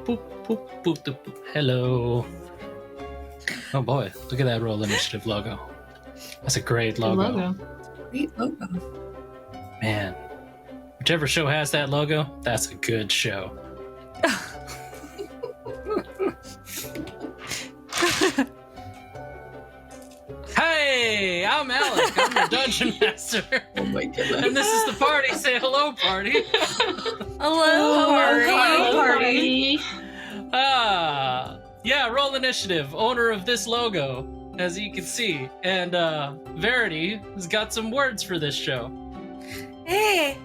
boop, boop, boop, boop, boop. Hello. Oh boy, look at that Roll Initiative logo. That's a great logo. Great logo. Man, whichever show has that logo, that's a good show. Hey, I'm Alec. I'm your dungeon master. Oh my goodness. And this is the party. Say hello, party. Hello, party. Yeah, Roll Initiative, owner of this logo, as you can see. And Verity has got some words for this show. Hey,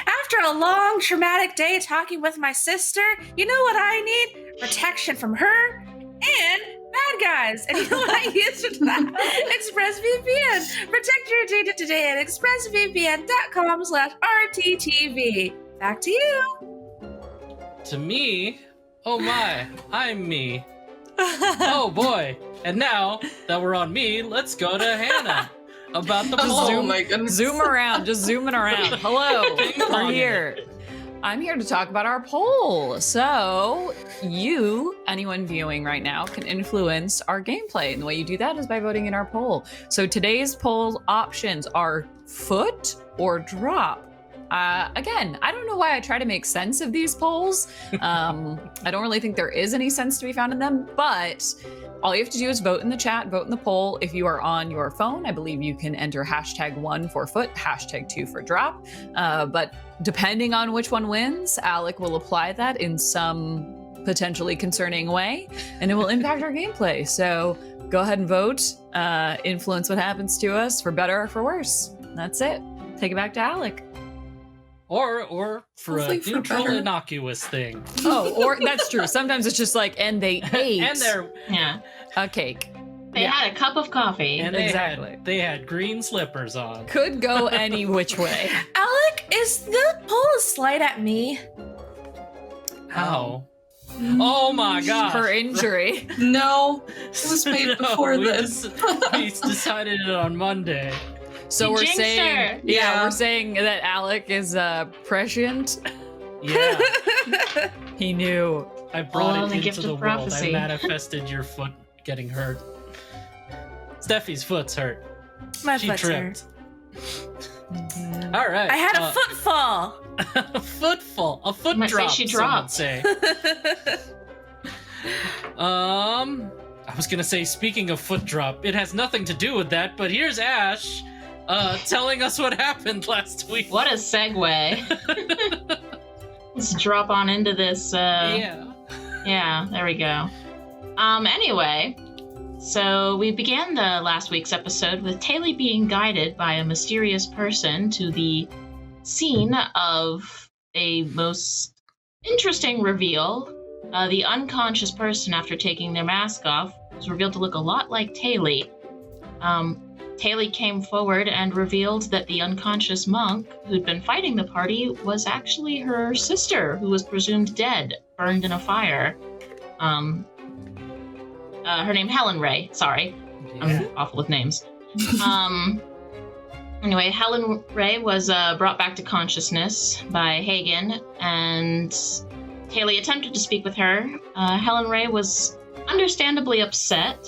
after a long, traumatic day talking with my sister, you know what I need? Protection from her and bad guys. And you know what I use for that? ExpressVPN. Protect your data today at expressvpn.com/RTTV. Back to you. To me, oh my, I'm me. Oh boy. And now that we're on me, let's go to Hannah about the poll. Oh my goodness. Zoom around, just zooming around. Hello, we're here. I'm here to talk about our poll. So you, anyone viewing right now, can influence our gameplay. And the way you do that is by voting in our poll. So today's poll options are foot or drop. Again, I don't know why I try to make sense of these polls. I don't really think there is any sense to be found in them, but all you have to do is vote in the chat, vote in the poll. If you are on your phone, I believe you can enter #1 for foot, #2 for drop. But depending on which one wins, Alec will apply that in some potentially concerning way, and it will impact our gameplay. So go ahead and vote, influence what happens to us for better or for worse. That's it. Take it back to Alec. Or for Hopefully a for neutral, better. innocuous thing. Oh, or that's true. Sometimes it's just like, and they ate And Yeah. a cake. They had a cup of coffee. and Exactly. they had green slippers on. Could go any which way. Alec, is the poll a slight at me? How? Oh my gosh. Her injury. No, it was made No, before we this. we decided it on Monday. So You we're jinxed saying, her. yeah, Yeah. we're saying that Alec is prescient. Yeah, He knew. I brought All it the into gift the of world. I prophecy. manifested your foot getting hurt. Steffi's foot's hurt. My She foot's hurt. tripped. All right. I had a footfall. a footfall. A foot Might say drop. she some would dropped. say. I was gonna say, speaking of foot drop, it has nothing to do with that, but here's Ash telling us what happened last week. What a segue. Let's drop on into this. Yeah. Yeah, there we go. Anyway, so we began the last week's episode with Taylor being guided by a mysterious person to the scene of a most interesting reveal. The unconscious person, after taking their mask off, was revealed to look a lot like Taylor. Taylor came forward and revealed that the unconscious monk who'd been fighting the party was actually her sister, who was presumed dead, burned in a fire. Her name Helen Ray. Sorry, I'm awful with names. Anyway, Helen Ray was brought back to consciousness by Hagen, and Taylor attempted to speak with her. Helen Ray was understandably upset.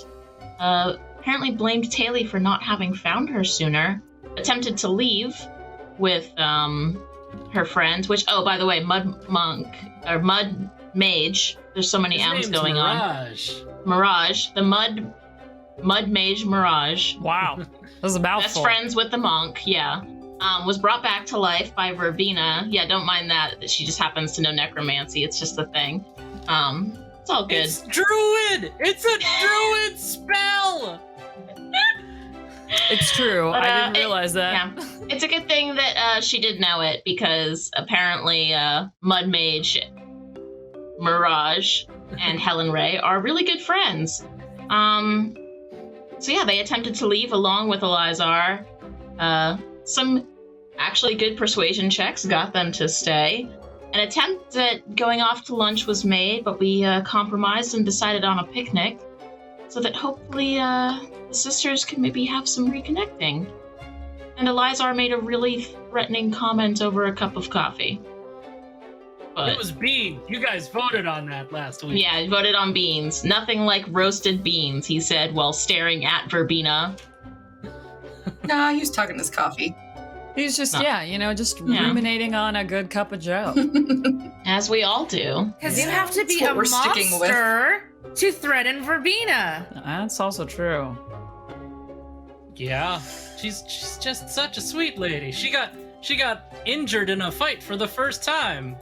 Apparently blamed Taylor for not having found her sooner. Attempted to leave with her friends, which, oh, by the way, Mud Mage. There's so many His M's name's going Mirage. on. Mirage, the Mud Mage Mirage. Wow. That was a Best mouthful. friends with the monk, yeah. Was brought back to life by Verbena. Yeah, don't mind that she just happens to know necromancy. It's just a thing. It's all good. It's druid. It's a druid spell. It's true. But, I didn't realize that. Yeah, it's a good thing that she did know it, because apparently Mud Mage, Mirage, and Helen Ray are really good friends. So yeah, they attempted to leave along with Elizar. Some actually good persuasion checks got them to stay. An attempt at going off to lunch was made, but we compromised and decided on a picnic, so that hopefully the sisters can maybe have some reconnecting. And Elizar made a really threatening comment over a cup of coffee. But It was beans. You guys voted on that last week. yeah, I voted on beans. Nothing like roasted beans, he said while staring at Verbena. Nah, he was talking his coffee. He's just, just Yeah. ruminating on a good cup of joe. As we all do. Because you have to be That's what a we're sticking with. monster to threaten Verbena. That's also true. Yeah, she's just such a sweet lady. She got injured in a fight for the first time.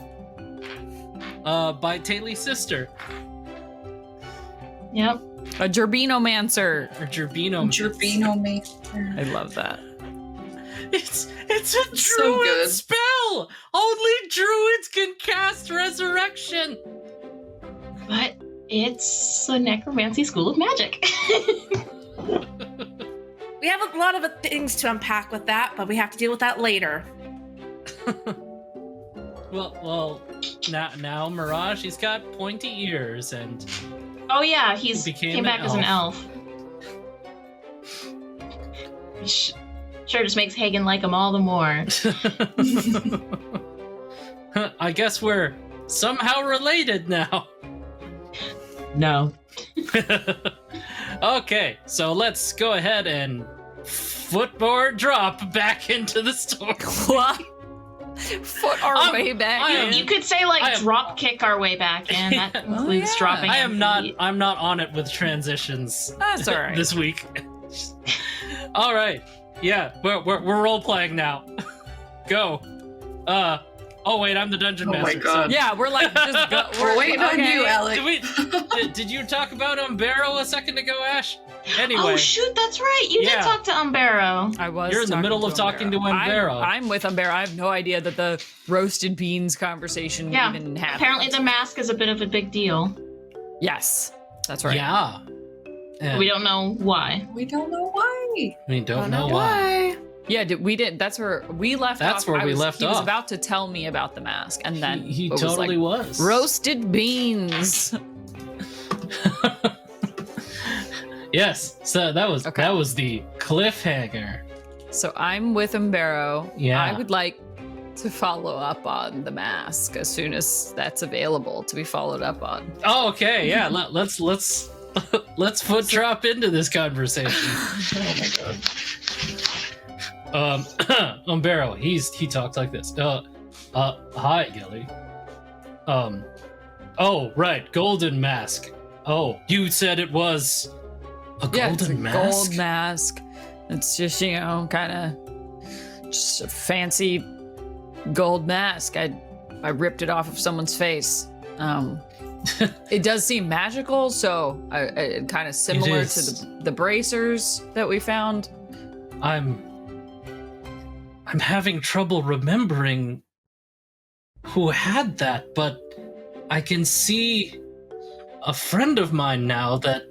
By Taylor's sister, Yep. A Gerbinomancer. or Gerbino. Gerbino Maester. I love that. It's a druid So good. spell. Only druids can cast resurrection. But it's a necromancy school of magic. We have a lot of things to unpack with that, but we have to deal with that later. Well, now Mirage, he's got pointy ears, and Oh yeah, he's Became came an back as an elf. Sure just makes Hagen like him all the more. I guess we're somehow related now. No. Okay, so let's go ahead and footboard drop back into the store. What? Foot our way back I am- in. You could say I like am- drop kick our way back in. That includes yeah. dropping. I am in not. feet. I'm not on it with transitions. That's all right. This week. All right. Yeah, we're role playing now. Go. Oh wait, I'm the dungeon Oh my master. God. Yeah, we're like, just go. We're waiting on okay. you, Alec. Did you talk about Umbero a second ago, Ash? Anyway, Oh shoot, that's right. You Yeah. did talk to Umbero. I was. You're in the middle of talking to Umbero. I'm with Umbero. I have no idea that the roasted beans conversation Yeah. even happened. Apparently the mask is a bit of a big deal. Yes, that's right. yeah. We don't know why. We don't know why. We don't know why. Yeah, we did. That's where we left off. That's where we left He was off. about to tell me about the mask, and then He it was totally like, was. roasted beans. Yes. So that was Okay. that was the cliffhanger. So I'm with Umbero. Yeah. I would like to follow up on the mask as soon as that's available to be followed up on. Oh, okay. Yeah. Let's let's foot drop into this conversation. Oh my God. Umbero, he talked like this. Hi, Gellie. Oh, right, golden mask. Oh, you said it was a golden It's a mask? gold mask. It's just, kind of just a fancy gold mask. I ripped it off of someone's face. It does seem magical, so kind of similar to is. the bracers that we found. I'm having trouble remembering who had that, but I can see a friend of mine now that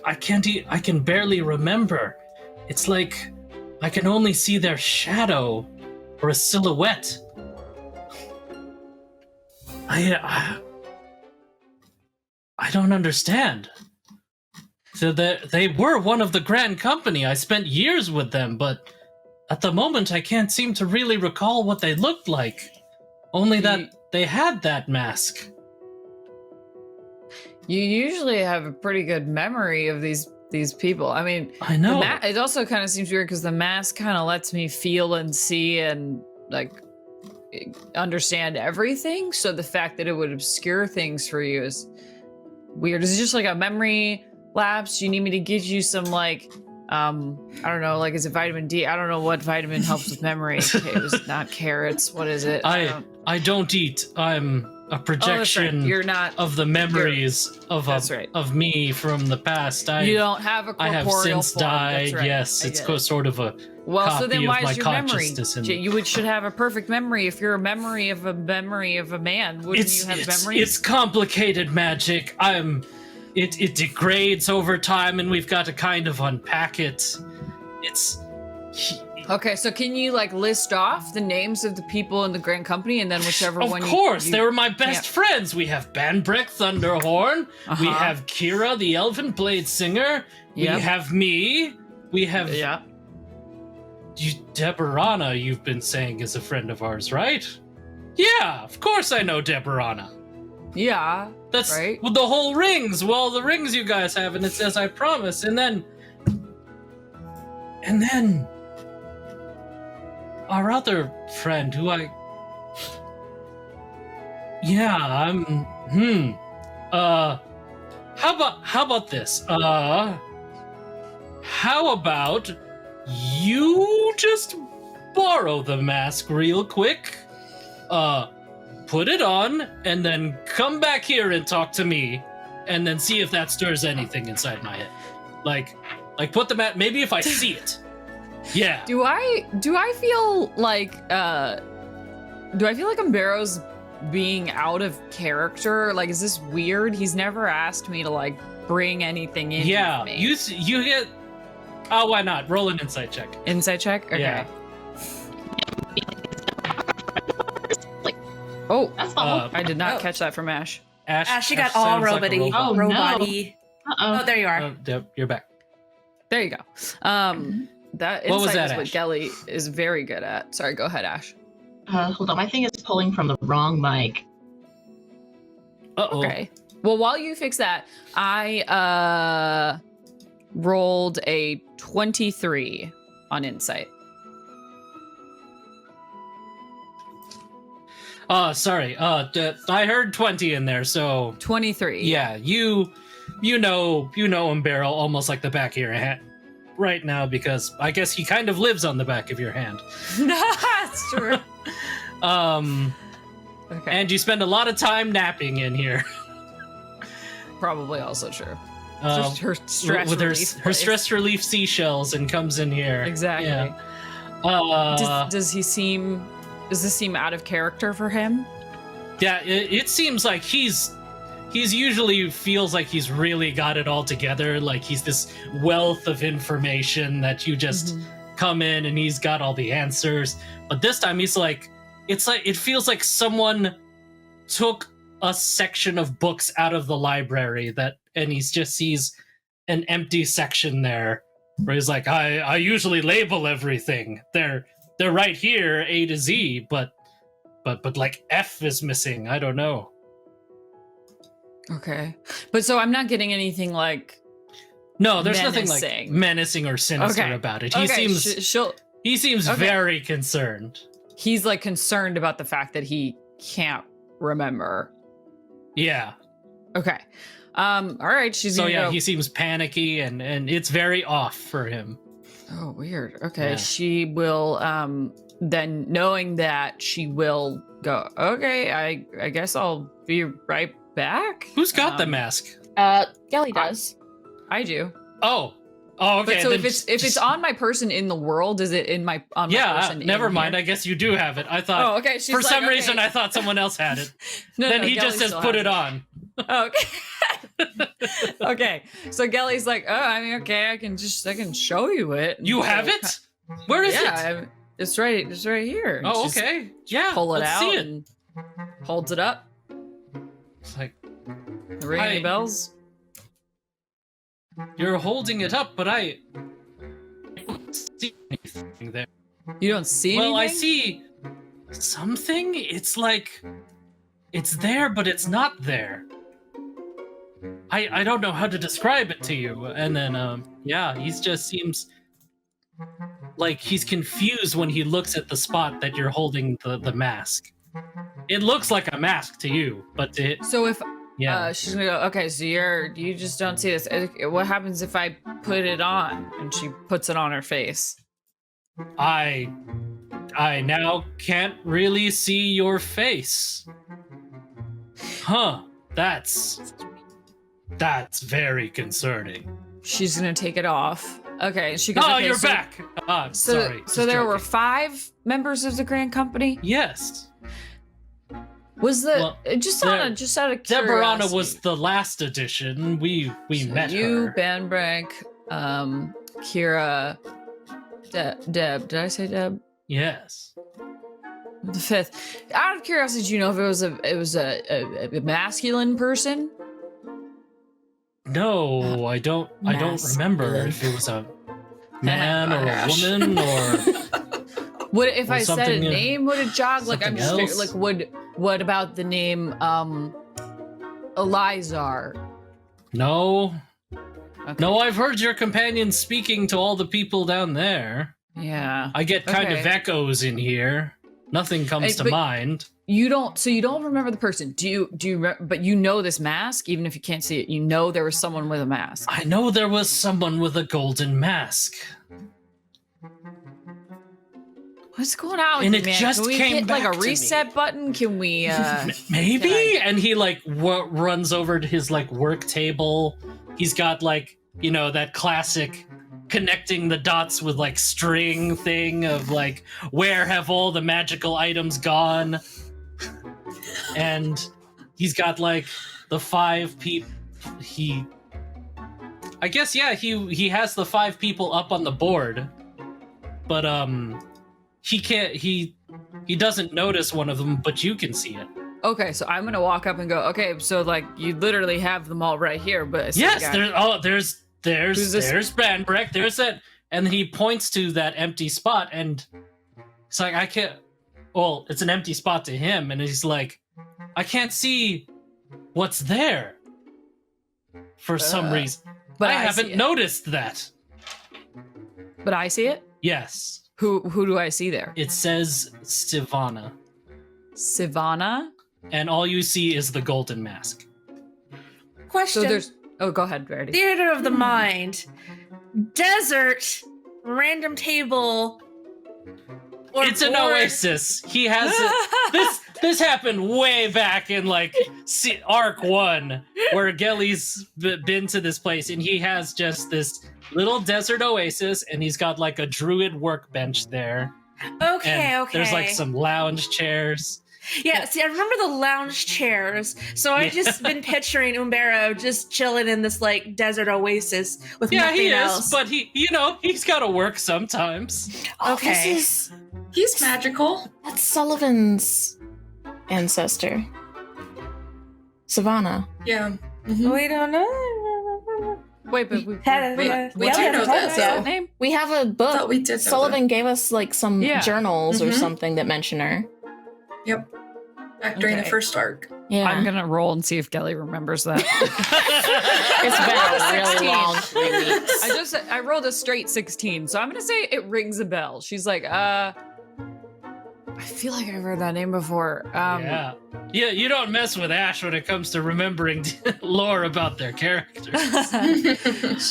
I can barely remember. It's like I can only see their shadow or a silhouette. I don't understand. So they were one of the Grand Company. I spent years with them, but at the moment I can't seem to really recall what they looked like. Only that they had that mask. You usually have a pretty good memory of these people. I mean, I know. it also kind of seems weird because the mask kind of lets me feel and see and like understand everything. So the fact that it would obscure things for you is weird. Is it just like a memory lapse? You need me to give you some like, I don't know, like is it vitamin D? I don't know what vitamin helps with memory. Okay, it was not carrots. What is it? I don't eat. I'm a projection You're not of the memories of That's right. of me from the past. You don't have a I corporeal have since form. That's died. right. Yes, I it's get it. sort of a Well, so copy then why of my is your memory? consciousness and- Should have a perfect memory. If you're a memory of a man, wouldn't you have memory? It's complicated magic. It degrades over time, and we've got to kind of unpack it. Okay, so can you like list off the names of the people in the Grand Company, and then whichever Of one? course, you they were my best yeah. friends. We have Banbreck Thunderhorn. We Uh-huh. have Kira, the Elven Blade Singer. Yep. We have me. We have Yeah. Deborana. You've been saying is a friend of ours, right? Yeah, of course I know Deborana. Yeah. That's Right. with the whole rings. Well, the rings you guys have, and it says I promise, and then our other friend who how about this? How about you just borrow the mask real quick? Put it on, and then come back here and talk to me, and then see if that stirs anything inside my head. Like put the mask. Maybe if I see it. Yeah. Do I feel like Umbero's being out of character? Like, is this weird? He's never asked me to like bring anything in. Yeah. with me. You get. Oh, why not? Roll an insight check. Insight check. Okay. Yeah. Oh, That's the whole. I did not Oh. catch that from Ash. Ash, She got Ash all sounds like a robot-y. robot. Oh, no. Robot-y. Uh-oh. Oh, there you are. Oh, Deb, you're back. There you go. That What was insight that, is what Ash? Gellie is very good at. Sorry, go ahead, Ash. Hold on. My thing is pulling from the wrong mic. Uh-oh. Okay. Well, while you fix that, I rolled a 23 on insight. Sorry. I heard 20 in there, so 23. yeah, you know Umbero almost like the back of your hand right now, because I guess he kind of lives on the back of your hand. That's true. Okay. And you spend a lot of time napping in here. Probably also true. Um, Just her stress with relief her place. stress relief seashells, and comes in here. Exactly. Yeah. Does this seem out of character for him? Yeah, it seems like he's usually feels like he's really got it all together. Like he's this wealth of information that you just come in and he's got all the answers. But this time he's like, it feels like someone took a section of books out of the library and he just sees an empty section there where he's like, I usually label everything. They're right here, A to Z, but like F is missing. I don't know. Okay. But so I'm not getting anything like No, there's nothing menacing. like menacing or sinister Okay. about it. Okay, He seems Okay. very concerned. he's like concerned about the fact that he can't remember. Yeah. Okay. All right, she's So gonna yeah, go. he seems panicky and it's very off for him. Oh, weird. Okay, Yeah. she will then knowing that she will go, okay, I guess I'll be right back. Who's got the mask? Gellie does. I do. Oh, okay. But so then if it's just- on my person in the world, is it on my person? never in mind. here? I guess you do have it. I thought Oh, okay. She's for like, some okay. reason I thought someone else had it. No, Then no, he Gellie just says still put has it on. Okay. Okay. So Gellie's like, oh, I mean, okay, I can show you it. You have it? Where is it? It's right here. And Oh, she's okay. Yeah. Pull it let's out see it. and holds it up. It's like Ring any bells? you're holding it up, but I don't see anything there. You don't see Well, I anything? see something. It's like it's there, but it's not there. I don't know how to describe it to you. And then yeah, he just seems like he's confused when he looks at the spot that you're holding the mask. It looks like a mask to you, but So if yeah. she's gonna go, okay, so you just don't see this. What happens if I put it on? And she puts it on her face. I now can't really see your face. Huh. That's very concerning. She's gonna take it off. Okay, she goes, Oh, okay, you're so, back. So, Sorry. so just there were joking. 5 members of the Grand Company. Yes. Was Well, just out of Deborana curiosity. was the last edition. We So met you, her. Ben Brank, Kira, Deb. Did I say Deb? Yes. The 5th. Out of curiosity, do you know if it was a masculine person? No, I don't remember if it was a man or a woman or Would if Or I said a something, name, would it jog? Like I'm something just else? like what about the name Elizar? No. Okay. No, I've heard your companion speaking to all the people down there. Yeah. I get kind of Okay. echoes in here. Nothing comes to But- mind. You don't remember the person. Do you but you know this mask even if you can't see it. You know there was someone with a mask. I know there was someone with a golden mask. What's going on with And you, it man? just Can we came hit like back a to me. reset button? Can we Maybe? can And he like runs over to his like work table. He's got like, you know, that classic connecting the dots with like string thing of like, where have all the magical items gone? And he's got like the 5 people. I guess, yeah, he has the 5 people up on the board, but he can't. He doesn't notice one of them, but you can see it. Okay, so I'm gonna walk up and go, okay, so like you literally have them all right here, but Yes, Who's there's this? Banbreck, there's that, and then he points to that empty spot, and it's like, I can't. Well, it's an empty spot to him, and he's like, I can't see what's there for some reason. but I see haven't it. noticed that. But I see it. Yes, Who do I see there? it says Sivana, Sivana. and all you see is the golden mask. Question. So there's. Oh, go ahead, Verity. Theater of the mind. Desert. Random table. Or It's an board. oasis. He has this happened way back in like Arc 1, where Gellie's been to this place, and he has just this little desert oasis, and he's got like a druid workbench there. Okay, And okay. there's like some lounge chairs. Yeah, see, I remember the lounge chairs. So I've just been picturing Umbero just chilling in this like desert oasis with Yeah, nothing he is, else. but he's got to work sometimes. Oh, Okay. He's magical. That's Sullivan's ancestor. Savannah. Yeah. We don't know. Wait, but we we do know haven't this, told though. us yet. name. We have a I book. thought we did know Sullivan gave us like some Yeah. journals or Mhm. something that mention her. that. Back during the Okay. first arc. Yeah. I'm gonna roll and see if Gellie remembers that. It's been a really 16. long 3 weeks. I rolled a straight 16, so I'm gonna say it rings a bell. She's like, I feel like I've heard that name before. Yeah, you don't mess with Ash when it comes to remembering lore about their characters.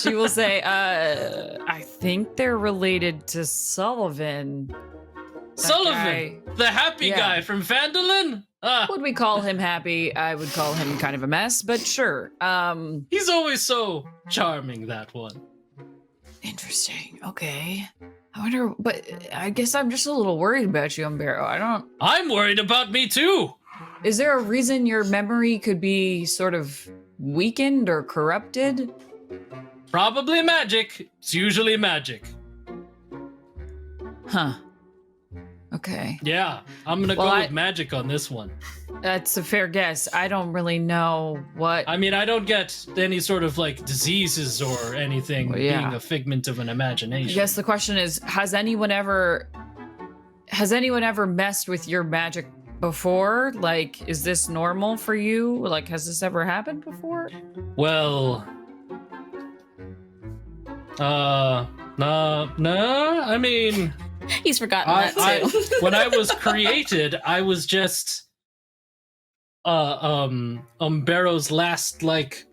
She will say, I think they're related to Sullivan. Sullivan, guy. the happy Yeah. guy from Phandalin. Would we call him happy? I would call him kind of a mess, but sure. He's always so charming, that one. Interesting. Okay. I wonder, but I guess I'm just a little worried about you, Umbero. I'm worried about me too. Is there a reason your memory could be sort of weakened or corrupted? Probably magic. It's usually magic. Huh. Okay. Yeah, I'm gonna Well, go I- with magic on this one. That's a fair guess. I don't really know what. I mean, I don't get any sort of like diseases or anything Well, yeah. being a figment of an I imagination. guess the question is, has anyone ever messed with your magic before? Like, is this normal for you? Like, has this ever happened before? Well, no. I mean, He's forgotten that too. when I was created, I was just Umbero's last like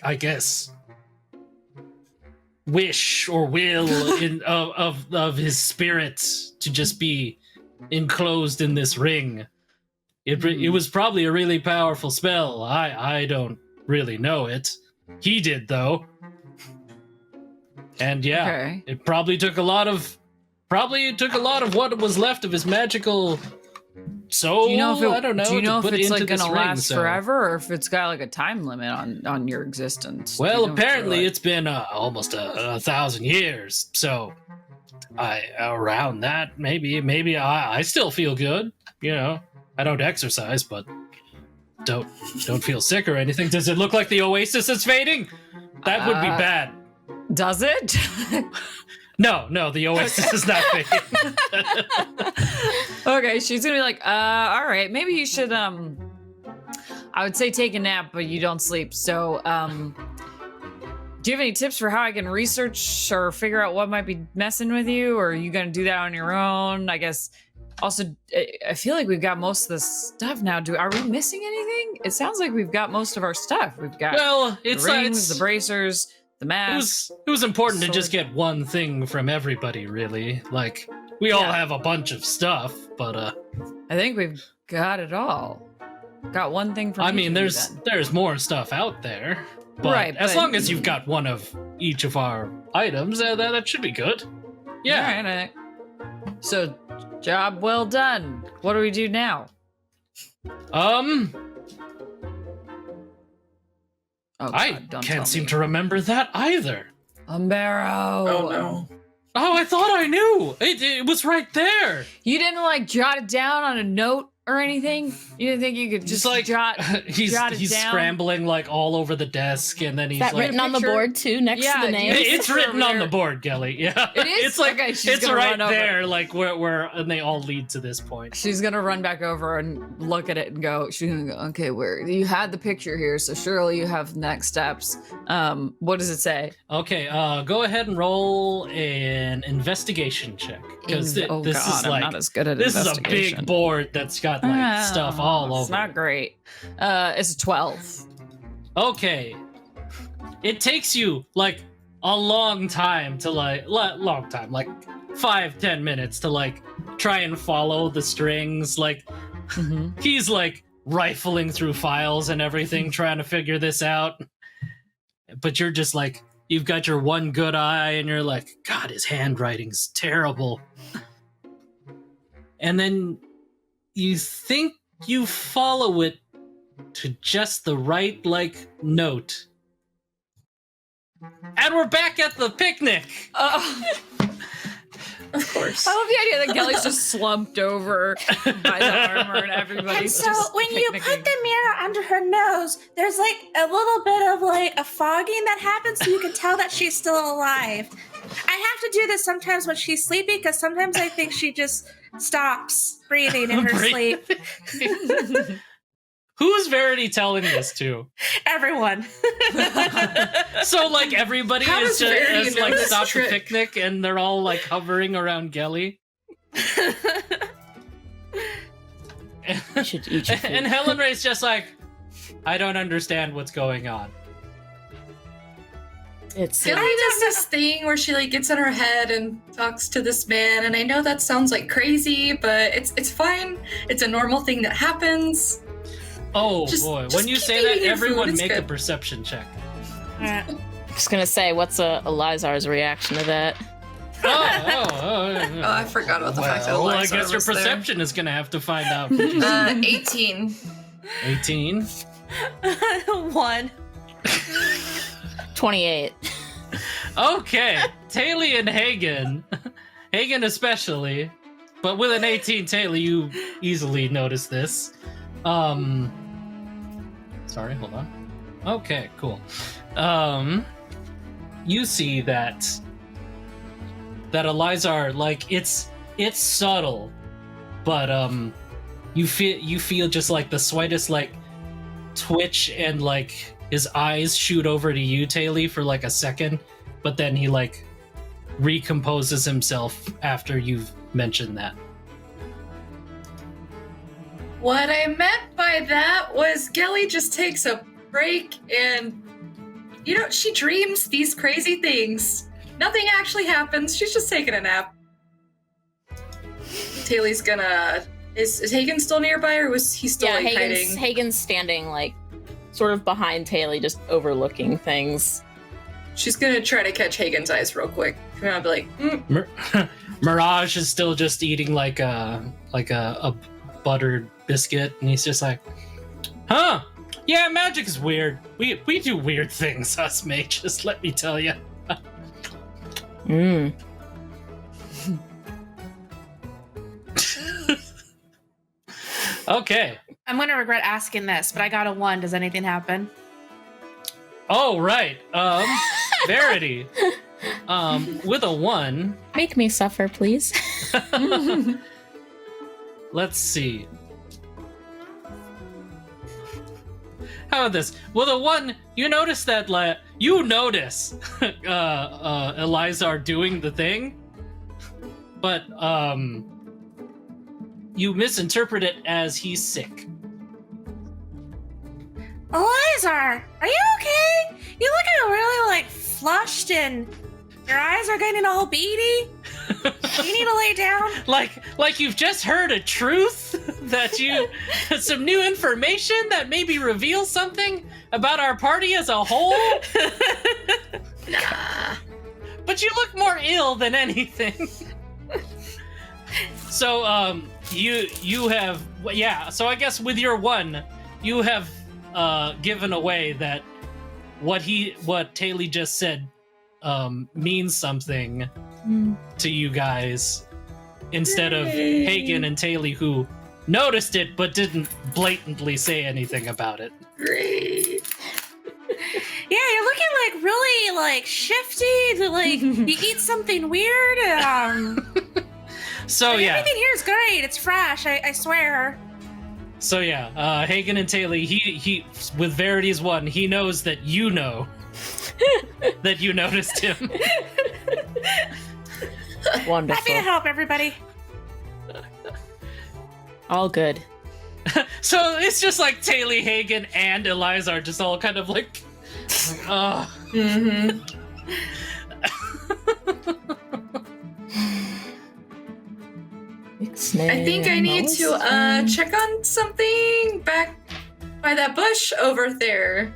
I guess wish or will of his spirit to just be enclosed in this ring. It was probably a really powerful spell. I don't really know it. He did though. And yeah, Okay. it probably took a lot of what was left of his magical soul. Do you know if I don't know. Do you to know if put it's into like this gonna ring, last so- forever, or if it's got like a time limit on your existence? Do Well, you know if you're, apparently like- it's been almost 1,000 years. So around that, maybe I still feel good. You know, I don't exercise, but don't feel sick or anything. Does it look like the oasis is fading? That would be bad. Does it? No, the oasis is not vacant. Okay, she's gonna be like, all right, maybe you should, I would say take a nap, but you don't sleep. So, do you have any tips for how I can research or figure out what might be messing with you? Or are you gonna do that on your own? I guess. Also, I feel like we've got most of the stuff now. Are we missing anything? It sounds like we've got most of our stuff. We've got it's the rings, the bracers, the mask. It was important to sword. just get one thing from everybody, really. Like, we all have a bunch of stuff, but I think we've got it all. Got one thing from. I mean, each of you there's more stuff out there, but Right, as but- long as you've got one of each of our items, that should be good. Yeah. All right. So, job well done. What do we do now? Oh, I God, don't can't tell seem me. to remember that either. Umbero. Oh no. Oh, I thought I knew. It was right there. You didn't like jot it down on a note or anything? You didn't think you could just like jot he's jot it down? scrambling like all over the desk, and then he's Is that like, written on the picture? board too, next Yeah, to the name? It's picture written over on the there. board, Gellie. Yeah, It is? It's like Okay, she's it's gonna right run over. there, like where, and they all lead to this point. She's gonna run back over and look at it and go. She's gonna go. Okay, where you had the picture here, so surely you have next steps. What does it say? Okay, go ahead and roll an investigation check, because this God, is I'm like not as good at this is a investigation. big board that's got like stuff all over. It's not great. It's a 12. Okay, it takes you like a long time to like 5-10 minutes to like try and follow the strings. Like he's like rifling through files and everything trying to figure this out, but you're just like, you've got your one good eye and you're like, God, his handwriting's terrible. And then you think you follow it to just the right like note, and we're back at the picnic. Of course. I love the idea that Gellie's just slumped over by the armor and And everybody's so just when you picnicking. put the mirror under her nose, there's like a little bit of like a fogging that happens so you can tell that she's still alive. I have to do this sometimes when she's sleepy because sometimes I think she just stops breathing in her sleep. Who's Verity telling this to? Everyone. So like everybody How is does Verity just know like this stopped the trick? picnic and they're all like hovering around Gellie. You should eat your food. And Helen Ray's just like, I don't understand what's going on. It's Gellie does this thing where she like gets in her head and talks to this man, and I know that sounds like crazy, but it's fine. It's a normal thing that happens. Oh Just- boy, just when you keep say that, eating your everyone food, it's make a good. perception check. I'm just gonna say, what's Elizar's reaction to that? Oh, I forgot about the fact that Well, I Elizar guess your was there. perception is gonna have to find out. 18. 18. 1. 28. Okay, Taylor and Hagen especially, but with an 18, Taylor, you easily notice this. Sorry, hold on. Okay, cool. You see that Elizar, like it's subtle, but you feel just like the slightest like twitch, and like his eyes shoot over to you, Taylor, for like a second, but then he like recomposes himself after you've mentioned that. What I meant by that was Gellie just takes a break and, she dreams these crazy things. Nothing actually happens. She's just taking a nap. Taylor's gonna... Is Hagen still nearby, or was he still like, hiding? Hagen's standing like sort of behind Taylor, just overlooking things. She's gonna try to catch Hagen's eyes real quick. And I'll be like, Mirage is still just eating like a buttered biscuit, and he's just like, huh? Yeah, magic is weird. We do weird things, us mages. Let me tell you. Mm. Okay. I'm going to regret asking this, but I got a 1. Does anything happen? Oh right. Verity. With a 1, Make me suffer, please. let's see. How about this? With a 1, you notice that Elizar doing the thing, but you misinterpret it as he's sick. Elizar, are you okay? You looking really flushed and your eyes are getting all beady. You need to lay down. Like you've just heard a truth that some new information that maybe reveals something about our party as a whole. Nah. But you look more ill than anything. So you have so I guess with your 1 you have given away that what Taylor just said means something to you guys, instead of Hagen and Taylor, who noticed it but didn't blatantly say anything about it. Great. Yeah, you're looking really shifty. You eat something weird. So everything here is great. It's fresh. I swear. So Hagen and Taylor, he with Verity's 1, he knows that you know that you noticed him. Wonderful. Happy to help everybody. All good. So it's just like Taylor, Hagen, and Elizar just all kind of like, Mm-hmm. I think I need to check on something back by that bush over there.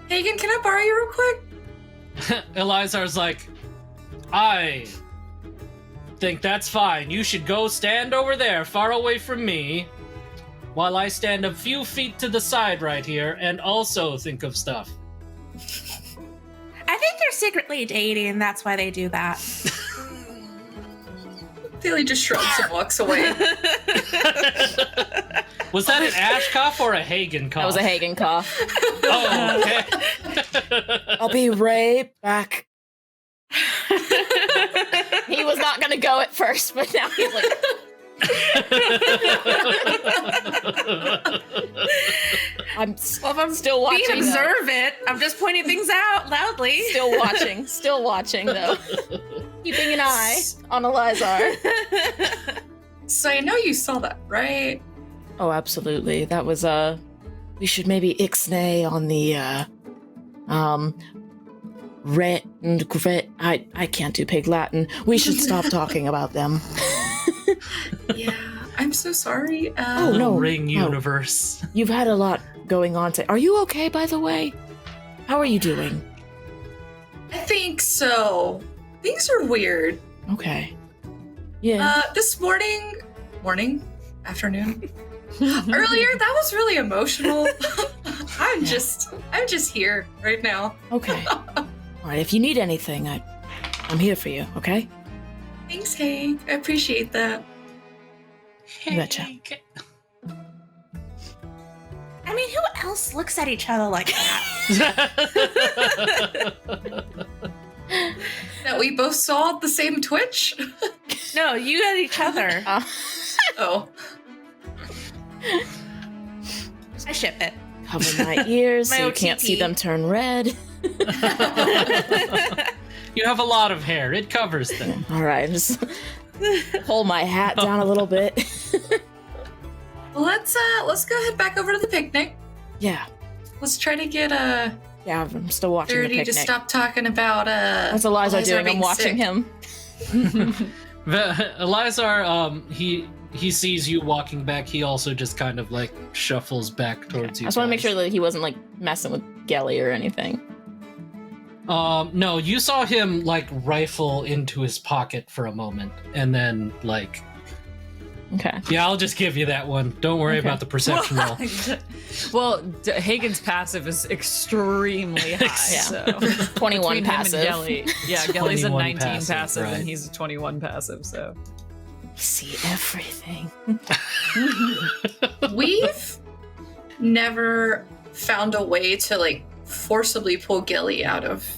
Hagen, can I borrow you real quick? Elizar's like, I think that's fine. You should go stand over there, far away from me, while I stand a few feet to the side right here and also think of stuff. I think they're secretly dating. That's why they do that. Taylor just shrugs and walks away. Was that an Ash cough or a Hagen cough? That was a Hagen cough. Oh, okay. I'll be right back. He was not going to go at first, but now he's like... I'm still watching. Being observant. I'm just pointing things out loudly. Still watching though. Keeping an eye on Elizar. So I know you saw that, right? Oh, absolutely. That was we should maybe ixnay on the ret and grit. I can't do pig Latin. We should stop talking about them. Yeah, I'm so sorry. Oh, no. Ring universe. You've had a lot going on today. Are you okay, by the way? How are you doing? I think so. Things are weird. Okay. Yeah. This morning, afternoon, earlier, that was really emotional. I'm just here right now. Okay. All right. If you need anything, I'm here for you. Okay. Thanks, Hank. I appreciate that. You betcha. I mean, who else looks at each other like that? That we both saw the same Twitch? No, you at each other. Oh. I ship it. Cover my ears My so you can't OTP. see them turn red. You have a lot of hair. It covers them. All right. Just pull my hat down a little bit. Well, let's go ahead back over to the picnic. Yeah. Let's try to get Yeah, I'm still watching the Dirty picnic. to stop talking about What's Elizar doing? I'm being watching sick. him. Elizar, he sees you walking back. He also just kind of like shuffles back towards I you. just want to make sure that he wasn't like messing with Gellie or anything. No, you saw him like rifle into his pocket for a moment, and then like, Okay. yeah, I'll just give you that one. Don't worry Okay. about the perception roll. Well, Hagen's passive is extremely high. So 21 between passive. him and Gellie, yeah, Gellie's a 21 19 passive, right. and he's a 21 passive. So See everything. We've never found a way to like forcibly pull Gellie out of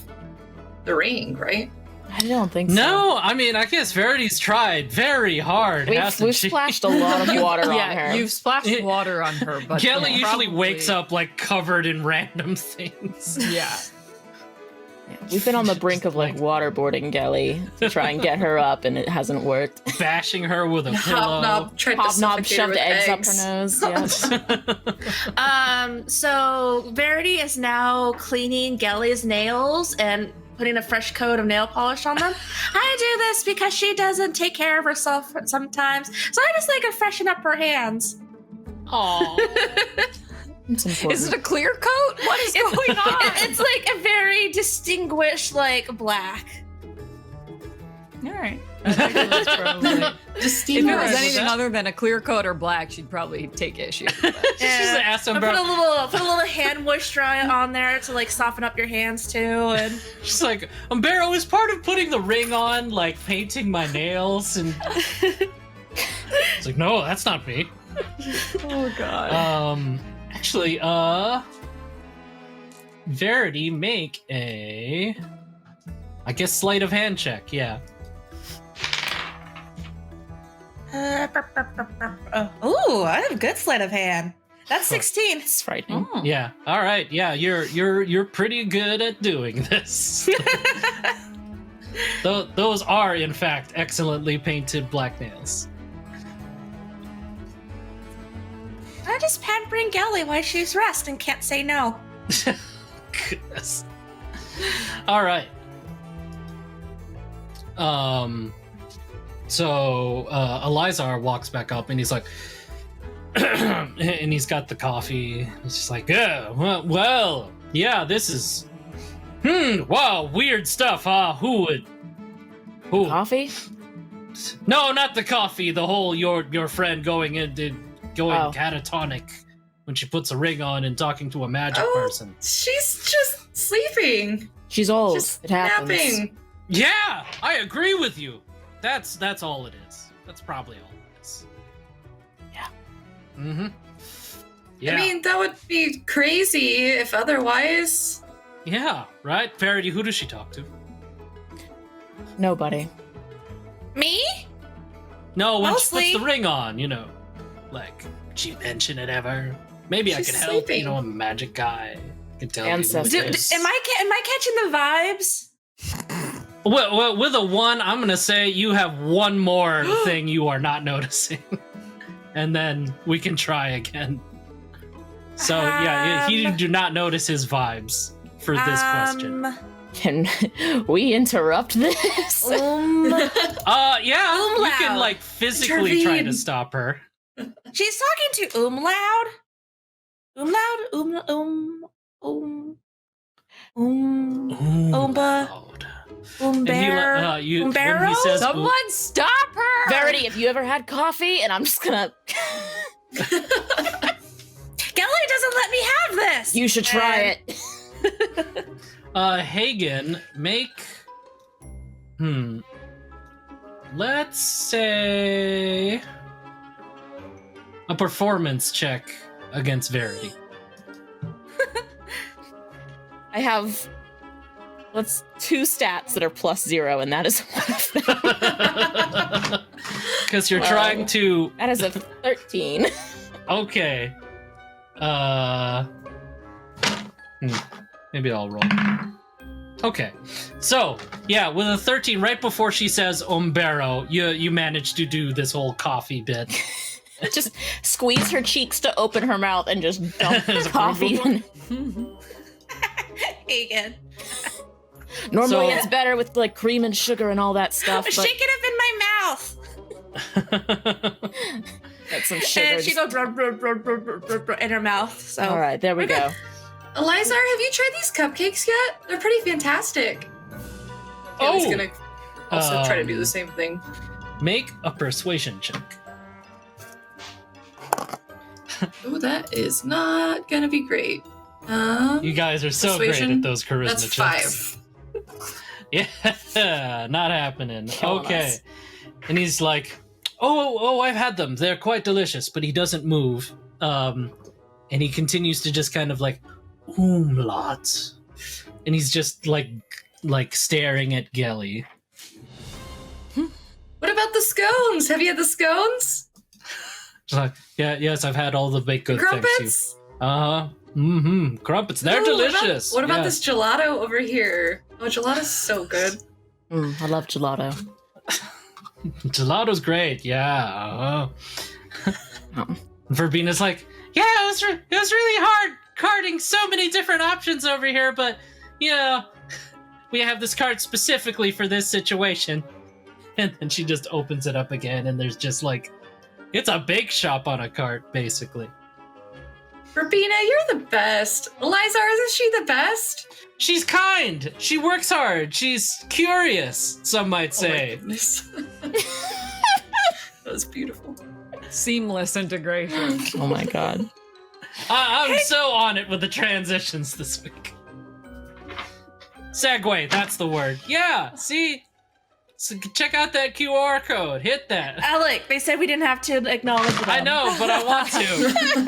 the ring, right? I don't think so. No, I mean, I guess Verity's tried very hard, hasn't We've she? splashed a lot of water on Yeah, her. you've splashed water on her, but Gellie usually probably- wakes up like covered in random things. Yeah. We've been on the brink of like waterboarding Gellie to try and get her up, and it hasn't worked. Bashing her with a pillow. Hobnob tried to Hobnob suffocate her shoved with eggs up her nose. Yes. So Verity is now cleaning Gellie's nails and putting a fresh coat of nail polish on them. I do this because she doesn't take care of herself sometimes, so I just like to freshen up her hands. Aw. It's important. Is it a clear coat? What is going on? It's like a very distinguished, like black. All right. I think it was probably- If it was Alright, anything well, other than a clear coat or black, she'd probably take issue. She's asked him I put a about. little hand moisture on there to like soften up your hands too, and She's like, Umbero is part of putting the ring on, like painting my nails, and it's like, no, that's not me. Oh god. Actually, Verity, make a, I guess, sleight of hand check. Yeah. ooh, I have a good sleight of hand. That's 16. It's frightening. Oh. Yeah. All right. Yeah, you're pretty good at doing this. Those are, in fact, excellently painted black nails. I just pampering Gellie while she's rest and can't say no. Goodness. All right. So Elizar walks back up and he's like, and he's got the coffee. He's just like, yeah, well, yeah, this is, wow, weird stuff, huh? Who? Coffee? No, not the coffee. The whole your friend going catatonic when she puts a ring on and talking to a magic Oh. person. She's just sleeping. She's old. Just It happens. napping. Yeah, I agree with you. That's all it is. That's probably all it is. Yeah. Mm-hmm. Yeah. I mean, that would be crazy if otherwise. yeah, right? Verity, who does she talk to? Nobody. Me? No, when Mostly. she puts the ring on, like, she mention it ever? Maybe I She's could help, sleeping. I'm a magic guy. I can tell Ancestors. you. Am what it is. I catching the vibes? Well, with a 1, I'm gonna say you have one more thing you are not noticing. And then we can try again. So, yeah, you do not notice his vibes for this question. Can we interrupt this? Yeah, you Umlaut. can, like, physically try to Intervene. stop her. She's talking to Umlaut. Umba. Umlaut. And he, Umbero. when Umbero? he says, Someone stop her! Verity, have you ever had coffee? And I'm just gonna. Gellie doesn't let me have this. You should try it. Hagen, make. Let's say a performance check against Verity. I have. What's 2 stats that are +0, and that is one of them. Because you're Well. trying to. That is a 13. Okay. Maybe I'll roll. Okay. So, yeah, with a 13, right before she says Umbero, you managed to do this whole coffee bit. Just squeeze her cheeks to open her mouth and just dump Just coffee in. Hagen. Normally So- it's better with like cream and sugar and all that stuff, but Shake it up in my mouth. get some sugar. And she goes in her mouth. So All right, there we go. Elizar, have you tried these cupcakes yet? They're pretty fantastic. I was gonna also try to do the same thing. Make a persuasion check. Oh, that is not gonna be great. You guys are so great Persuasion? at those charisma That's checks. 5. Yeah, not happening. Killing Okay. us. And he's like, oh, I've had them. They're quite delicious, but he doesn't move. And he continues to just kind of like, umlaut. And he's just like staring at Gellie. the scones? Have you had the scones? She's like, yeah, yes, I've had all the baked good things. Crumpets? Crumpets. They're Ooh, delicious. What about yeah. this gelato over here? Oh, gelato's so good. I love gelato. Gelato's great. Yeah. Verbina's like, yeah, it was really hard carting so many different options over here, but we have this cart specifically for this situation. And then she just opens it up again, and there's just like, it's a bake shop on a cart, basically. Verbina, you're the best. Elizar, isn't she the best? She's kind. She works hard. She's curious, some might Oh my say. goodness. That was beautiful. Seamless integration. Oh my god. I'm so on it with the transitions this week. Segue, that's the word. Yeah, see? So check out that QR code. Hit that. Alec, they said we didn't have to acknowledge them. I know, but I want to.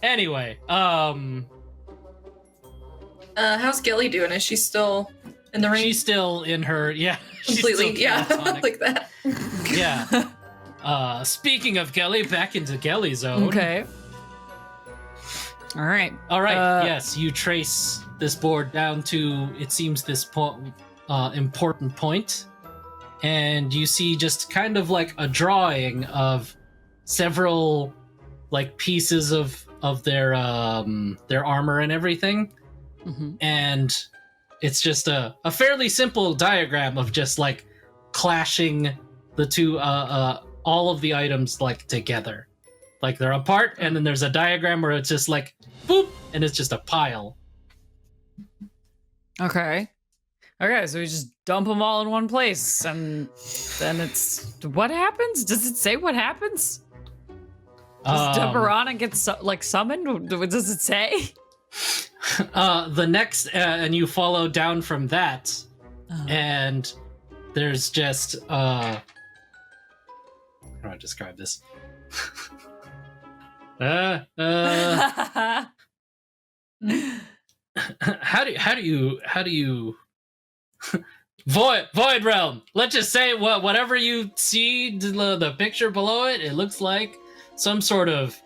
Anyway, How's Gellie doing? Is she still in the ring? she's still in her, she's completely, still yeah, catatonic. like that. Yeah. Speaking of Gellie, back into Gellie zone. Okay. All right. All right. Yes, you trace this board down to, it seems, this important point, and you see just kind of like a drawing of several like pieces of their armor and everything, and it's just a fairly simple diagram of just like clashing the two all of the items like together, like they're apart, and then there's a diagram where it's just like boop, and it's just a pile. Okay. Okay, so we just dump them all in one place, and then it's what happens? Does it say what happens? Does Deborana get summoned? Does it say? The next, and you follow down from that, and there's just how do I describe this? How do you void realm? Let's just say whatever you see, the picture below it, it looks like some sort of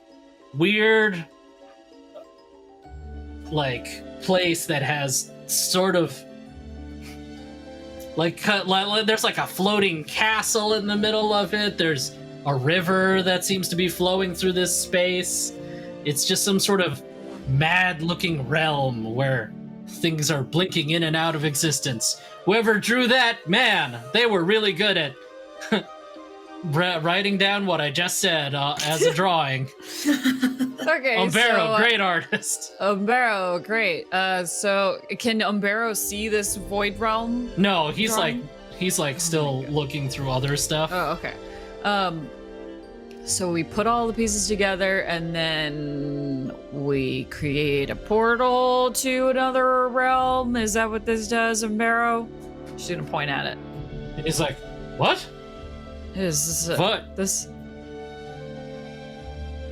weird like place that has sort of like there's like a floating castle in the middle of it. There's a river that seems to be flowing through this space. It's just some sort of mad looking realm where things are blinking in and out of existence. Whoever drew that, man, they were really good at writing down what I just said as a drawing. Okay, Umbero, great artist. Umbero, great. So can Umbero see this void realm? No, he's drawing? like still looking through other stuff. Oh, okay. So we put all the pieces together, and then we create a portal to another realm. Is that what this does, Umbero? She's gonna point at it. And he's like, what? Is this What? This?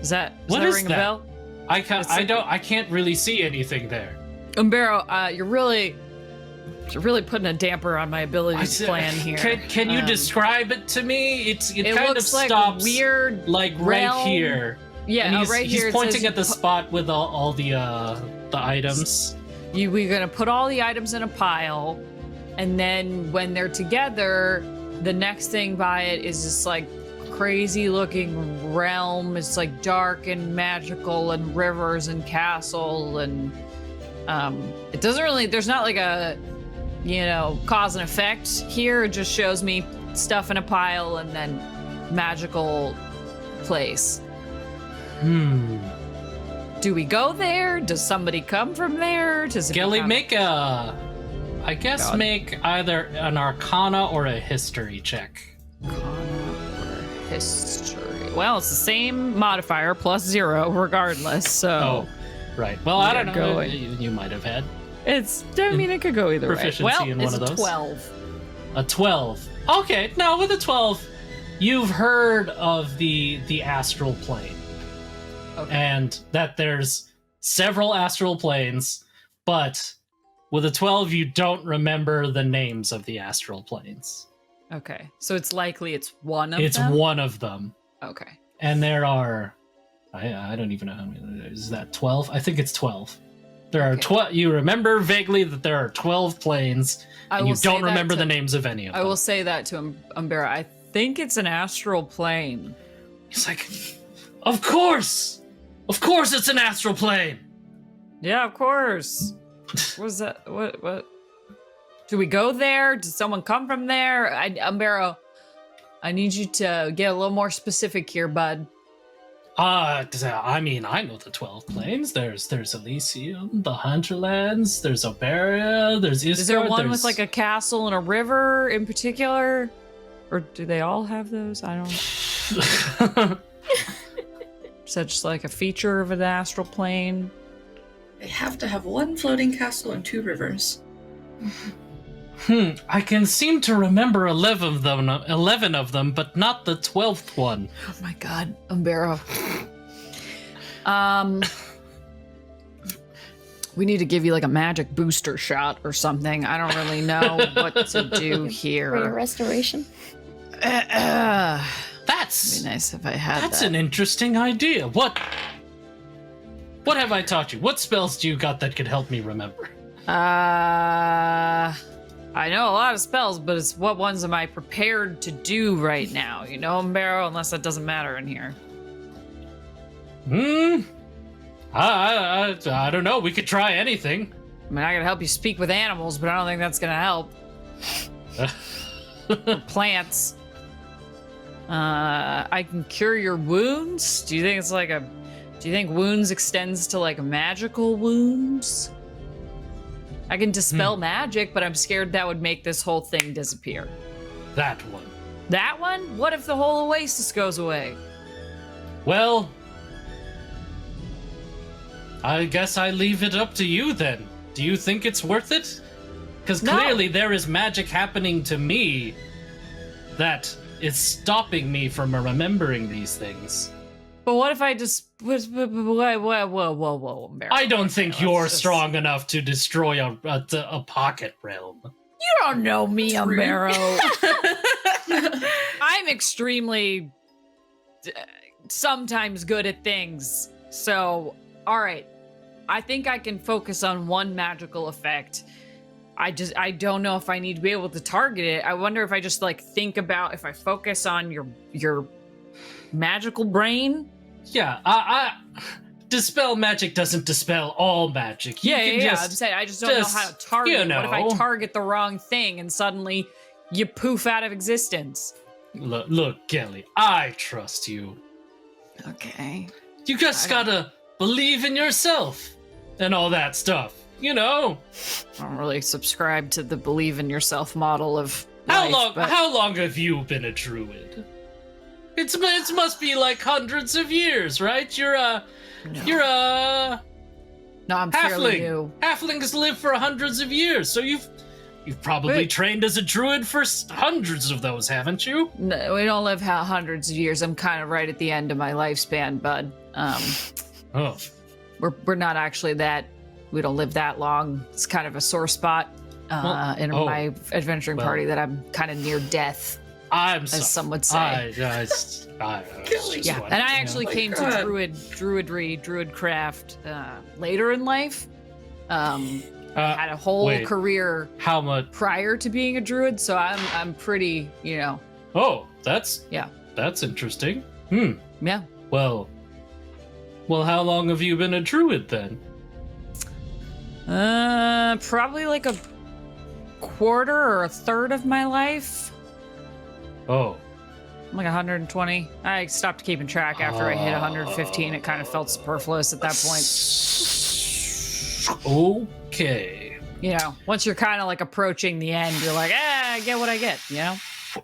Does that What is ring that? a bell? I can't really see anything there. Umbero, you're really putting a damper on my ability to plan here. Can you describe it to me? It kind looks of like stops weird, like right realm. here. Yeah, And right here. He's it pointing says at the spot with all the items. we're gonna put all the items in a pile, and then when they're together, the next thing by it is this like crazy looking realm. It's like dark and magical, and rivers and castle, and it doesn't really. There's not like a cause and effect here. It just shows me stuff in a pile and then magical place. Do we go there? Does somebody come from there? Does it Gellie, become- make make either an Arcana or a History check. History. Well, it's the same modifier plus 0 regardless. So Oh, right. Well, I don't know. Going. You might have had it could go either way. proficiency Well, in it's one of a those. 12. a 12. Okay, no, with a 12, you've heard of the astral plane. Okay. And that there's several astral planes, but With a 12, you don't remember the names of the astral planes. Okay, so it's likely it's one of It's them? one of them. Okay. And there are, I don't even know how many, is that 12? I think it's 12. There are Okay. 12, you remember vaguely that there are 12 planes, I and you will say don't that remember to- the names of any of I them. will say that to Umbero. I think it's an astral plane. He's like, of course! Of course it's an astral plane! Yeah, of course. Was that what? Do we go there? Did someone come from there? Umbero, I need you to get a little more specific here, bud. I mean, I know the 12 planes. There's Elysium, the Hunterlands, there's Umbero, there's Isgard, Is there one there's... with like a castle and a river in particular? Or do they all have those? I don't. Is that just like a feature of an astral plane? They have to have one floating castle and 2 rivers. I can seem to remember 11 of them, but not the 12th one. Oh my god, Umbero. We need to give you like a magic booster shot or something. I don't really know what to do For your here. restoration. It'd That's be nice if I had that's that. an interesting idea. What have I taught you? What spells do you got that could help me remember? I know a lot of spells, but it's what ones am I prepared to do right now? You know, Umbero, unless that doesn't matter in here. I don't know. We could try anything. I mean, I can help you speak with animals, but I don't think that's gonna help. Or plants. I can cure your wounds. Do you think it's like do you think wounds extends to like magical wounds? I can dispel magic, but I'm scared that would make this whole thing disappear. That one. That one? What if the whole oasis goes away? Well, I guess I leave it up to you then. Do you think it's worth it? Because No. clearly there is magic happening to me that is stopping me from remembering these things. But what if I just whoa, Umbero. I don't think Let's you're just- strong enough to destroy a pocket realm. You don't know me, Umbero. I'm extremely sometimes good at things. So, all right. I think I can focus on one magical effect. I don't know if I need to be able to target it. I wonder if I just like think about if I focus on your magical brain. Yeah, I dispel magic doesn't dispel all magic. You can I'm just- saying I just don't know how to target. you What if I know. target the wrong thing and suddenly you poof out of existence? Look, Gellie, I trust you. Okay. You just gotta believe in yourself and all that stuff. You know, I don't really subscribe to the believe in yourself model of how life, but How long have you been a druid? It must be like hundreds of years, right? You're a no, I'm fairly halfling. new. Halflings live for hundreds of years, so you've probably Wait. trained as a druid for hundreds of those, haven't you? No, we don't live hundreds of years. I'm kind of right at the end of my lifespan, bud. Oh, We're not actually that. We don't live that long. It's kind of a sore spot in oh, my adventuring well. party that I'm kind of near death. I'm sorry. As some would say. I just Yeah, and I actually Oh my came God. to druidcraft later in life. Had a whole wait. career How much? prior to being a druid, so I'm pretty, Oh, that's Yeah. That's interesting. yeah. Well, how long have you been a druid then? Probably like a quarter or a third of my life. Oh, I'm like 120. I stopped keeping track after I hit 115. It kind of felt superfluous at that point. Okay. Once you're kind of like approaching the end, you're like, I get what I get,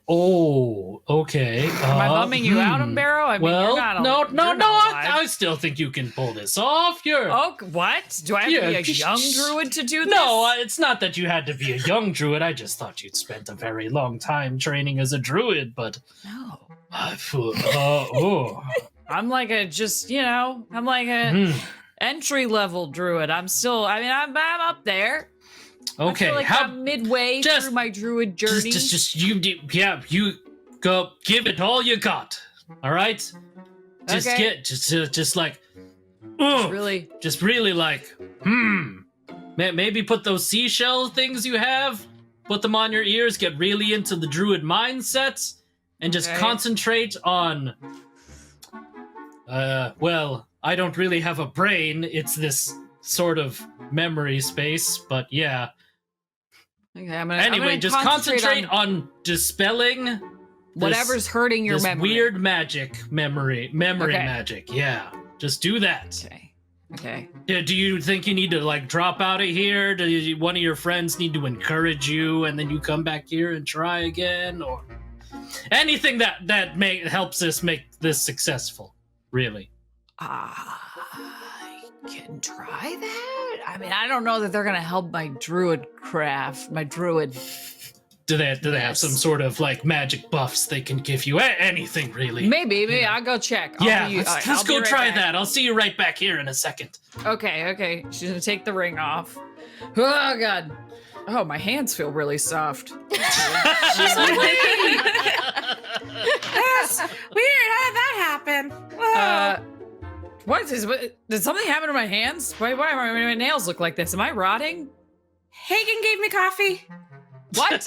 Oh, okay. Am I bumming you out, Umbero? I mean, Well, you're not no. you're not alive. I still think you can pull this off. You're Oh, what? Do I have to be a Yeah, young druid to do this? No, it's not that you had to be a young druid. I just thought you'd spent a very long time training as a druid, but No. oh. I'm like I'm like a Hmm. entry level druid. I'm up there. I feel like how I'm midway just- through my druid journey. you go give it all you got. All right, just Okay. get just like, It's really just really like, maybe put those seashell things you have, put them on your ears, get really into the druid mindset, and just Okay. concentrate on. Well, I don't really have a brain. It's this sort of memory space, but yeah. okay. I'm Anyway, gonna just concentrate on dispelling whatever's hurting your this memory. weird magic memory Okay. magic. Yeah, just do that. Okay. Okay. Yeah, do you think you need to like drop out of here? One of your friends need to encourage you, and then you come back here and try again, or anything that helps us make this successful? Really? I can try that. I mean, I don't know that they're gonna help my druid craft. My druid. Do they have Yes. some sort of like magic buffs they can give you? Anything really? Maybe I'll go check. Yeah, I'll let's be go right try back. that. I'll see you right back here in a second. Okay. She's gonna take the ring off. Oh god. Oh, my hands feel really soft. That's weird. How did that happen? Whoa. What did something happen to my hands? Why my nails look like this? Am I rotting? Hagen gave me coffee. What?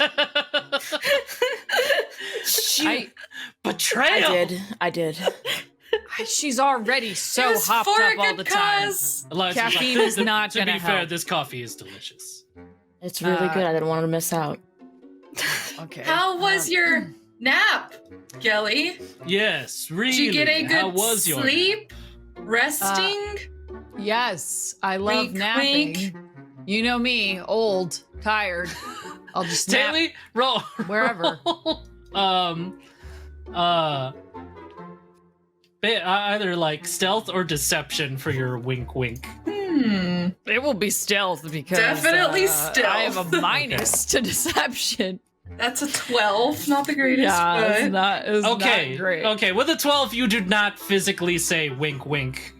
Betrayal. I did. She's already so It was hopped for up a all good the time. cause. Eliza's Caffeine is not to gonna be fair, help. this coffee is delicious. It's really good. I didn't want to miss out. Okay. How was your nap, Gellie? Yes, really. Did you get a How good was your sleep? Resting? Yes, I love Wink, napping. wink. You know me, old, tired. I'll just nap Daily roll wherever. Either like stealth or deception for your wink wink. It will be stealth because Definitely I have stealth. a minus to deception. That's a 12. Not the greatest, Yeah, but it's not Okay, great. okay. With a 12, you do not physically say wink wink.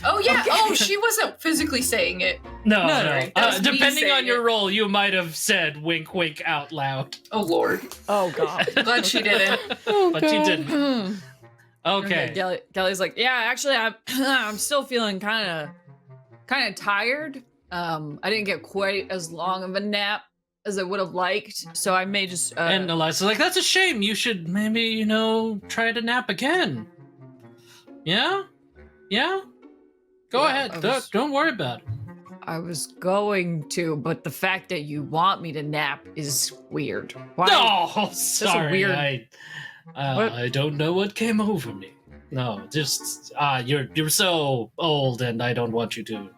oh yeah. Oh, she wasn't physically saying it. No, No, no. right. That was me Depending on saying your it. role, you might have said wink wink out loud, Oh lord. Oh god. Glad she didn't. but you didn't. Okay. Gellie's like, yeah, actually, I'm still feeling kind of tired. I didn't get quite as long of a nap as I would have liked, so I may just. And Eliza's like, that's a shame. You should maybe, try to nap again. Yeah? Yeah? Go Yeah, ahead. I was- Don't worry about it. I was going to, but the fact that you want me to nap is weird. Why? No, sorry. weird- What? I don't know what came over me. No, just you're so old, and I don't want you to,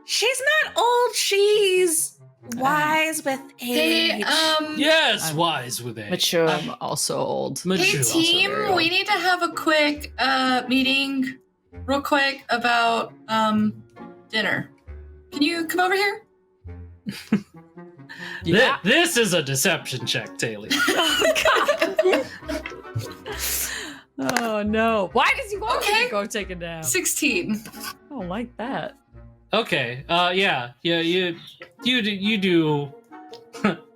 She's not old. She's wise with age. Hey, Yes, wise with age. Mature. I'm also old. Mature. hey also team, very old. we need to have a quick meeting real quick about dinner. Can you come over here? Yeah. This is a deception check, Taylor. Oh no! Why does he want me Okay. to go take a nap? 16. I don't like that. Okay. Yeah. You do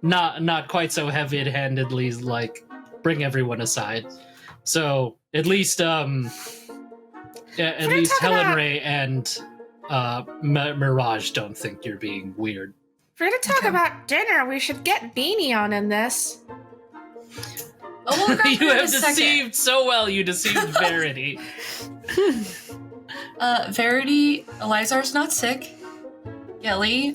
not quite so heavy-handedly like bring everyone aside. So at least gonna talk Helen about- Ray and Mirage don't think you're being weird. If we're gonna talk Okay. about dinner, we should get Beanie on in this. Oh, we'll grab You her in have a second. deceived so well. You deceived Verity. Verity, Elizar's not sick. Gellie,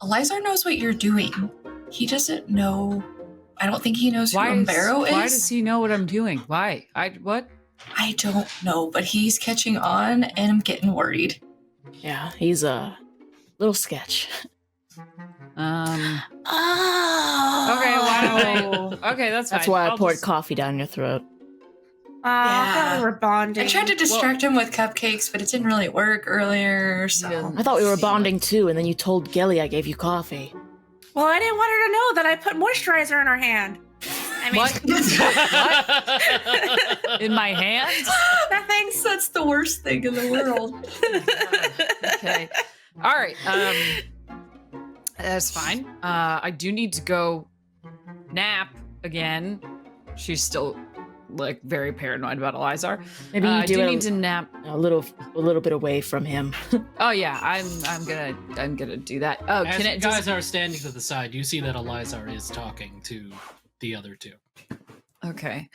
Elizar knows what you're doing. He doesn't know. I don't think he knows who Umbero is. Why does he know what I'm doing? Why? What? I don't know, but he's catching on, and I'm getting worried. Yeah, he's a little sketch. Oh. Okay, why don't I? Okay, that's fine. That's why I I'll poured just- coffee down your throat. I thought we were bonding. I tried to distract him with cupcakes, but it didn't really work earlier. So I thought we were bonding too, and then you told Gellie I gave you coffee. Well, I didn't want her to know that I put moisturizer in her hand. I mean, What? In my hands? nothing. that's the worst thing in the world. Okay. All right. That's fine. I do need to go nap again. She's still like very paranoid about Elizar. Maybe you I do do it need to nap. a little bit away from him. Oh yeah, I'm gonna do that. Oh, As can you it guys just, are standing to the side, you see that Elizar is talking to the other two. okay.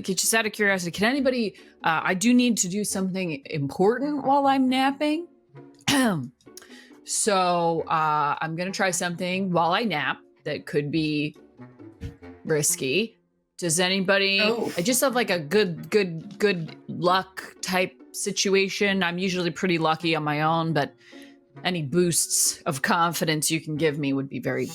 Just out of curiosity, can anybody? I do need to do something important while I'm napping. So I'm gonna try something while I nap that could be risky. Does anybody? Oh. I just have like a good luck type situation. I'm usually pretty lucky on my own, but any boosts of confidence you can give me would be very.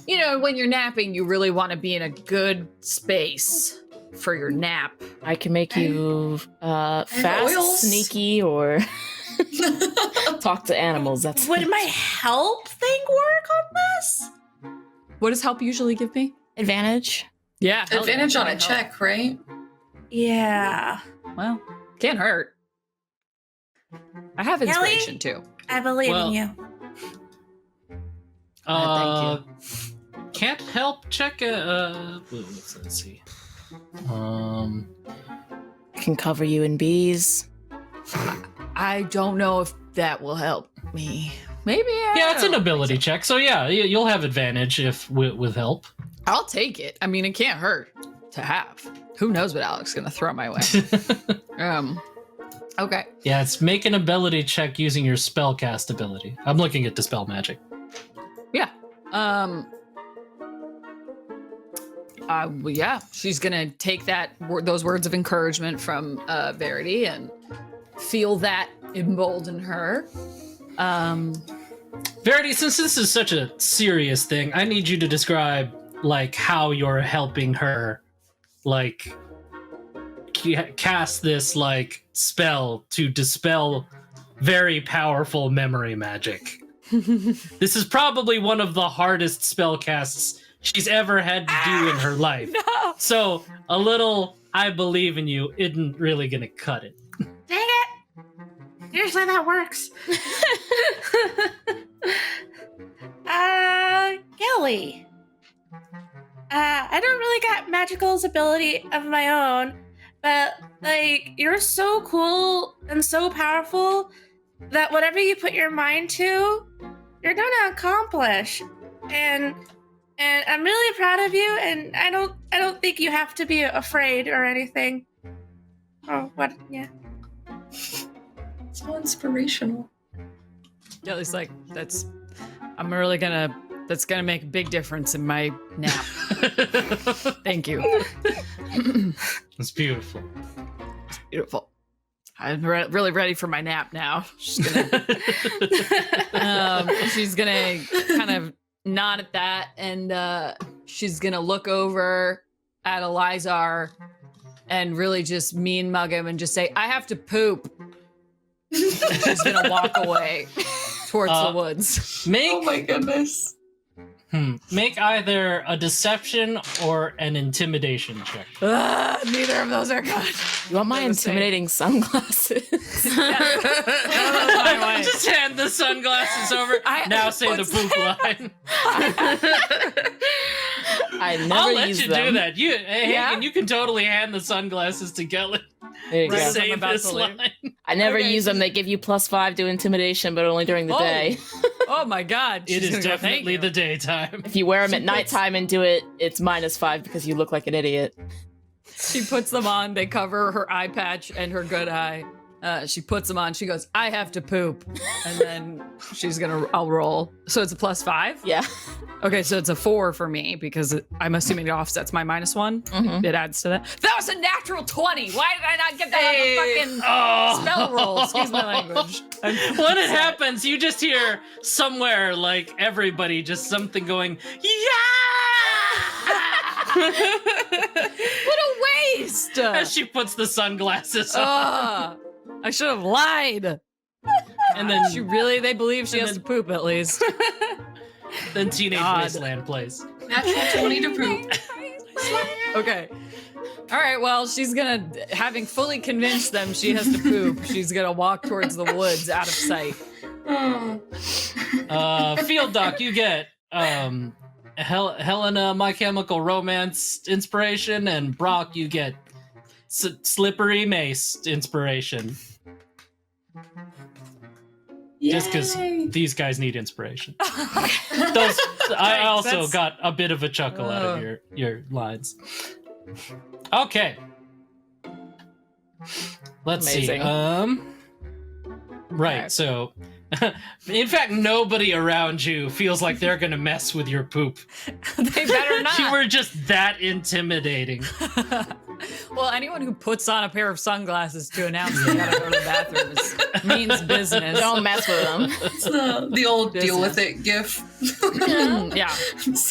You know, when you're napping, you really want to be in a good space for your nap. I can make you fast, oils. sneaky, or talk to animals. That's Would my help thing work on this? What does help usually give me? advantage. Yeah, hell yeah, Advantage on a help. check, right? Yeah. Well, can't hurt. I have Gellie? inspiration too. I believe Well- in you. Thank Can't help check. Let's see. I can cover you in bees. I don't know if that will help me. Maybe. Yeah, it's an ability check, so yeah, you'll have advantage if with help. I'll take it. I mean, it can't hurt to have. Who knows what Alex's gonna throw my way? Okay. Yeah, it's make an ability check using your spellcast ability. I'm looking at Dispel Magic. Yeah. Well, yeah, she's gonna take those words of encouragement from Verity and feel that embolden her. Verity, since this is such a serious thing, I need you to describe like how you're helping her, like cast this like spell to dispel very powerful memory magic. This is probably one of the hardest spell casts she's ever had to do in her life. No. So a little "I believe in you" isn't really gonna cut it. Dang it! Usually that works. Gellie. I don't really got magical's ability of my own, but like you're so cool and so powerful that whatever you put your mind to, you're gonna accomplish. And I'm really proud of you, and I don't think you have to be afraid or anything. Oh, what? Yeah. So inspirational. Gellie's like, that's gonna make a big difference in my nap. Thank you. It's beautiful. Beautiful. I'm really ready for my nap now. She's gonna kind of nod at that, and she's gonna look over at Elizar and really just mean mug him and just say, "I have to poop." She's gonna walk away towards the woods. Oh my goodness. Make either a deception or an intimidation check. Neither of those are good. You want my They're the same. intimidating sunglasses? Just hand the sunglasses over. Now say the poop line. I never I'll let use you them. do that. Hey, Yeah? Hagen, you can totally hand the sunglasses to Gellie. There you Right. go. I'm Say about this to leave. line. I never Okay, use them. They give you +5 to intimidation, but only during the Oh. day. Oh my god. It she's is gonna go, "Thank definitely you." the daytime. If you wear them at nighttime and do it, it's -5 because you look like an idiot. She puts them on. They cover her eye patch and her good eye. She puts them on. She goes, "I have to poop," and then I'll roll. So it's a +5. Yeah. Okay, so it's a 4 for me because I'm assuming it offsets my -1. Mhm. It adds to that. That was a natural 20. Why did I not get that on the fucking Oh. spell roll? Excuse my language. When it happens, you just hear somewhere like everybody just something going, yeah! What a waste! As she puts the sunglasses on. I should have lied. And then They believe she and has to then- poop at least. then Teenage God. Wasteland plays. Natural 20 to poop. Okay. All right, well, she's gonna, having fully convinced them she has to poop, she's gonna walk towards the woods out of sight. Field Doc, you get Helena, My Chemical Romance inspiration, and Brock, you get Slippery Mace inspiration. Just because these guys need inspiration. I also got a bit of a chuckle out of your lines. Okay. Let's Amazing. see. Right, so in fact, nobody around you feels like they're gonna mess with your poop. They better not. You were just that intimidating. Well, anyone who puts on a pair of sunglasses to announce they gotta go to the bathroom means business. Don't mess with them. It's the old deal with it gif. Yeah.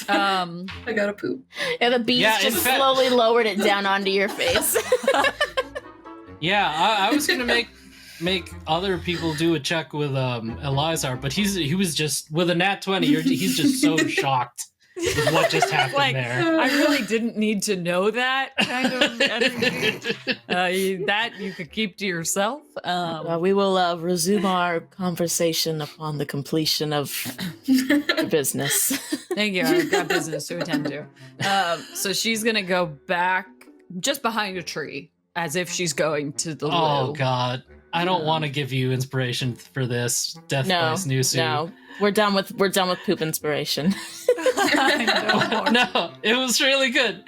I gotta poop. Yeah, the bees Yeah, in just fact- slowly lowered it down onto your face. Yeah, I was gonna make other people do a check with Elizar, but he was just with a nat 20. He's just so shocked with what just happened Like, there. I really didn't need to know that kind of energy. That you could keep to yourself. We will resume our conversation upon the completion of the business. Thank you. I've got business to attend to. So she's gonna go back just behind a tree, as if she's going to the Oh loo. God, I don't want to give you inspiration for this. Death by Snoozy. No, we're done with poop inspiration. No, it was really good.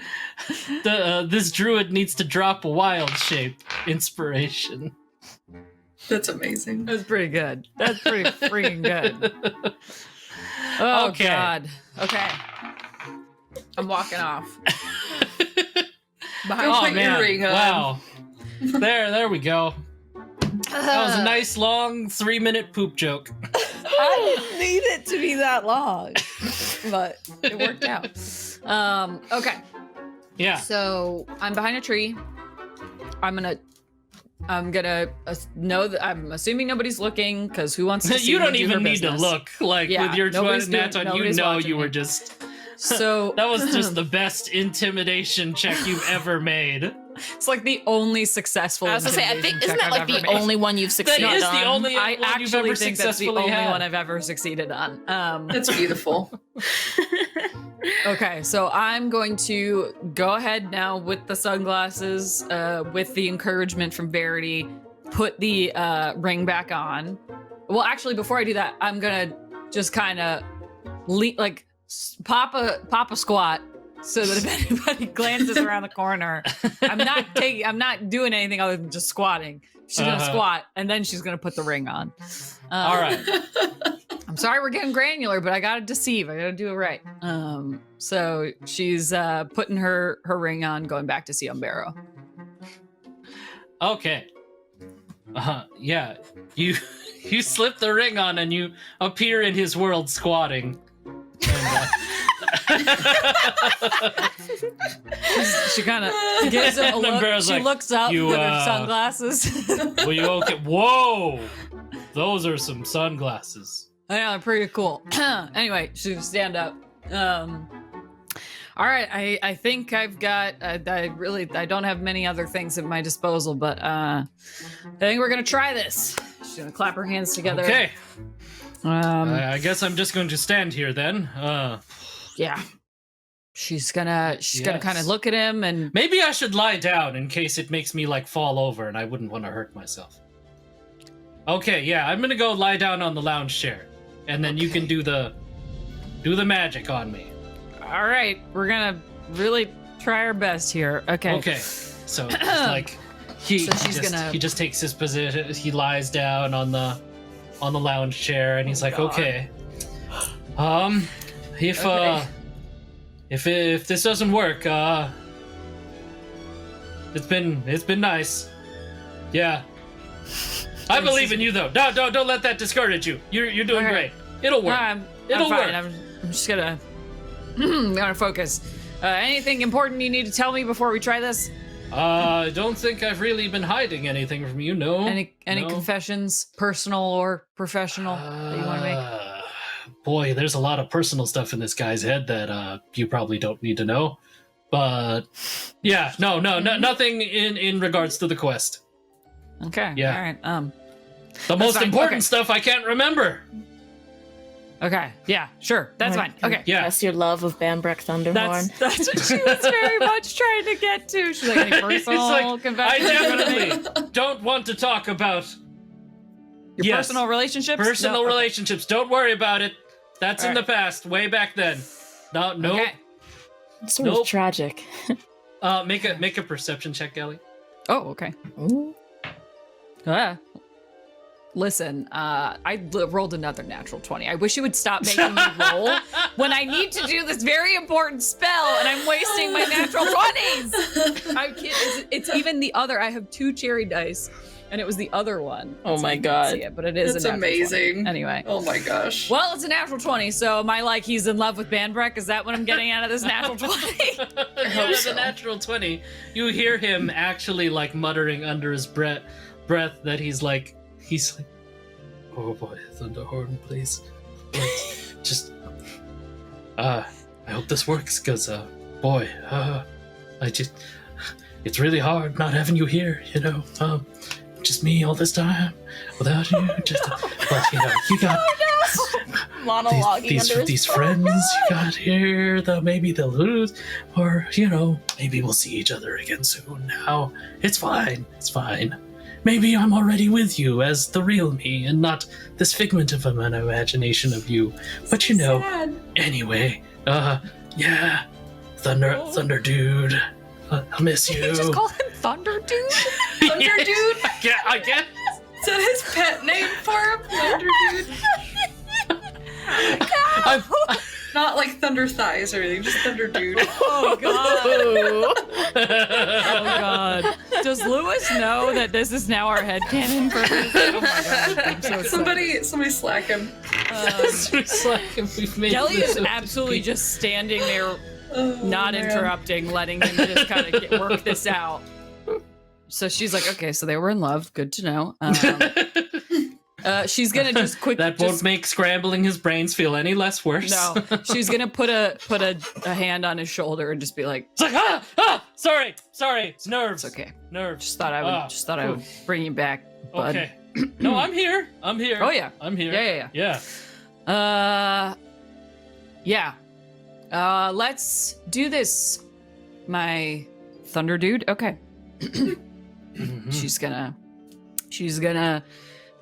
This druid needs to drop a wild shape inspiration. That's amazing. That's pretty good. That's pretty freaking good. Oh Okay. God. Okay. I'm walking off. Behind Oh put your man! ring on. Wow. There we go. That was a nice long 3-minute poop joke. I didn't need it to be that long, but it worked out. Okay. Yeah. So I'm behind a tree. I'm gonna know that I'm assuming nobody's looking because who wants to see You me don't do even her need to business? look. Like Yeah, with your nobody's nat doing- 20, you nobody's know watching you were me. just. So That was just the best intimidation check you've ever made. it's like the only successful. I was gonna say, I think intimidation isn't check that like I've the ever made. only one you've succeeded That is on? the only I one you've actually ever think that's the successfully only had. one I've ever succeeded on. That's beautiful. Okay, so I'm going to go ahead now with the sunglasses, with the encouragement from Verity, put the ring back on. Well, actually, before I do that, I'm gonna just kind of pop a squat so that if anybody glances around the corner, I'm not doing anything other than just squatting. She's gonna squat and then she's gonna put the ring on. All right. I'm sorry we're getting granular, but I gotta deceive. I gotta do it right. So she's putting her ring on, going back to see Umbero. Okay. Yeah. You slip the ring on and you appear in his world squatting. And, She kind of gives him a look. Umbero's She like, looks up "You, with her sunglasses. Were you okay? Whoa! Those are some sunglasses. Yeah, they're pretty cool. Anyway, she stand up. All right, I think I've got. I don't have many other things at my disposal, but I think we're gonna try this. She's gonna clap her hands together. Okay. I I guess I'm just going to stand here then. Yeah. She's gonna kind of Yes. look at him and Maybe I should lie down in case it makes me like fall over and I wouldn't want to hurt myself. Okay, yeah, I'm gonna go lie down on the lounge chair. And then you can do the magic on me. all right, we're gonna really try our best here. Okay. Okay. So it's like he just takes his position. He lies down on the lounge chair and he's like, God. okay. If Okay. if this doesn't work, it's been nice. Yeah. I believe in you though. No, don't let that discourage you. You're doing Okay. great. It'll work. I'm It'll fine. work. I'm just gonna gonna focus. Anything important you need to tell me before we try this? I don't think I've really been hiding anything from you. No. Any no. confessions, personal or professional, that you want to make? Boy, there's a lot of personal stuff in this guy's head that you probably don't need to know. But yeah, no, nothing in regards to the quest. Okay. Yeah. All right. The most fine. important Okay. stuff I can't remember. Okay, yeah, sure, that's fine. Okay, Yeah. That's your love of Bambrek Thunderhorn. that's what she was very much trying to get to. She's like, any personal I confessions? definitely don't want to talk about Your personal relationships? personal No? Okay. relationships. Don't worry about it. That's in All the right. past, way back then. No, nope. Okay. It's sort Nope. of tragic. Make a perception check, Gellie. Oh, okay. Ooh. Listen, I rolled another natural 20. I wish you would stop making me roll when I need to do this very important spell and I'm wasting my natural 20s. I'm kidding. It's even the other. I have 2 cherry dice, and it was the other one. Oh So my you can't God. see it, but it is That's a natural 20. amazing. Anyway. Oh my gosh. Well, it's a natural 20, so am I like he's in love with Banbrek? Is that what I'm getting out of this natural 20? Yeah, so. the natural 20. You hear him actually like muttering under his breath that he's like, oh boy, Thunderhorn, please. Just, I hope this works, because, boy, it's really hard not having you here, you know, just me all this time without you, but, you know, you got Monologuing under his these friends you got here, though maybe they'll lose, or, you know, maybe we'll see each other again soon now. It's fine. Maybe I'm already with you as the real me and not this figment of an imagination of you. But you know, anyway, yeah, Thunder Dude, I'll miss you. Did you just call him Thunder Dude? Thunder Dude? I guess. Is that his pet name for him? Thunder Dude? I'm- Not like Thunder Thighs or anything, just Thunder Dude. Oh god. Oh god. Does Lewis know that this is now our headcanon for this? Oh my god. I'm so excited. Somebody slack him. It's like we've made Gellie this is so absolutely deep. just standing there, Oh, not man. interrupting, letting him just kind of work this out. So she's like, okay, so they were in love. Good to know. She's gonna just quick. That won't make scrambling his brains feel any less worse. No, she's gonna put a hand on his shoulder and just be like, It's like sorry, it's nerves. "It's okay." Nerves. Just thought I would bring you back, bud. Okay. No, I'm here. Oh yeah, I'm here. yeah. Yeah. Let's do this, my Thunder Dude. Okay. Mhm. She's gonna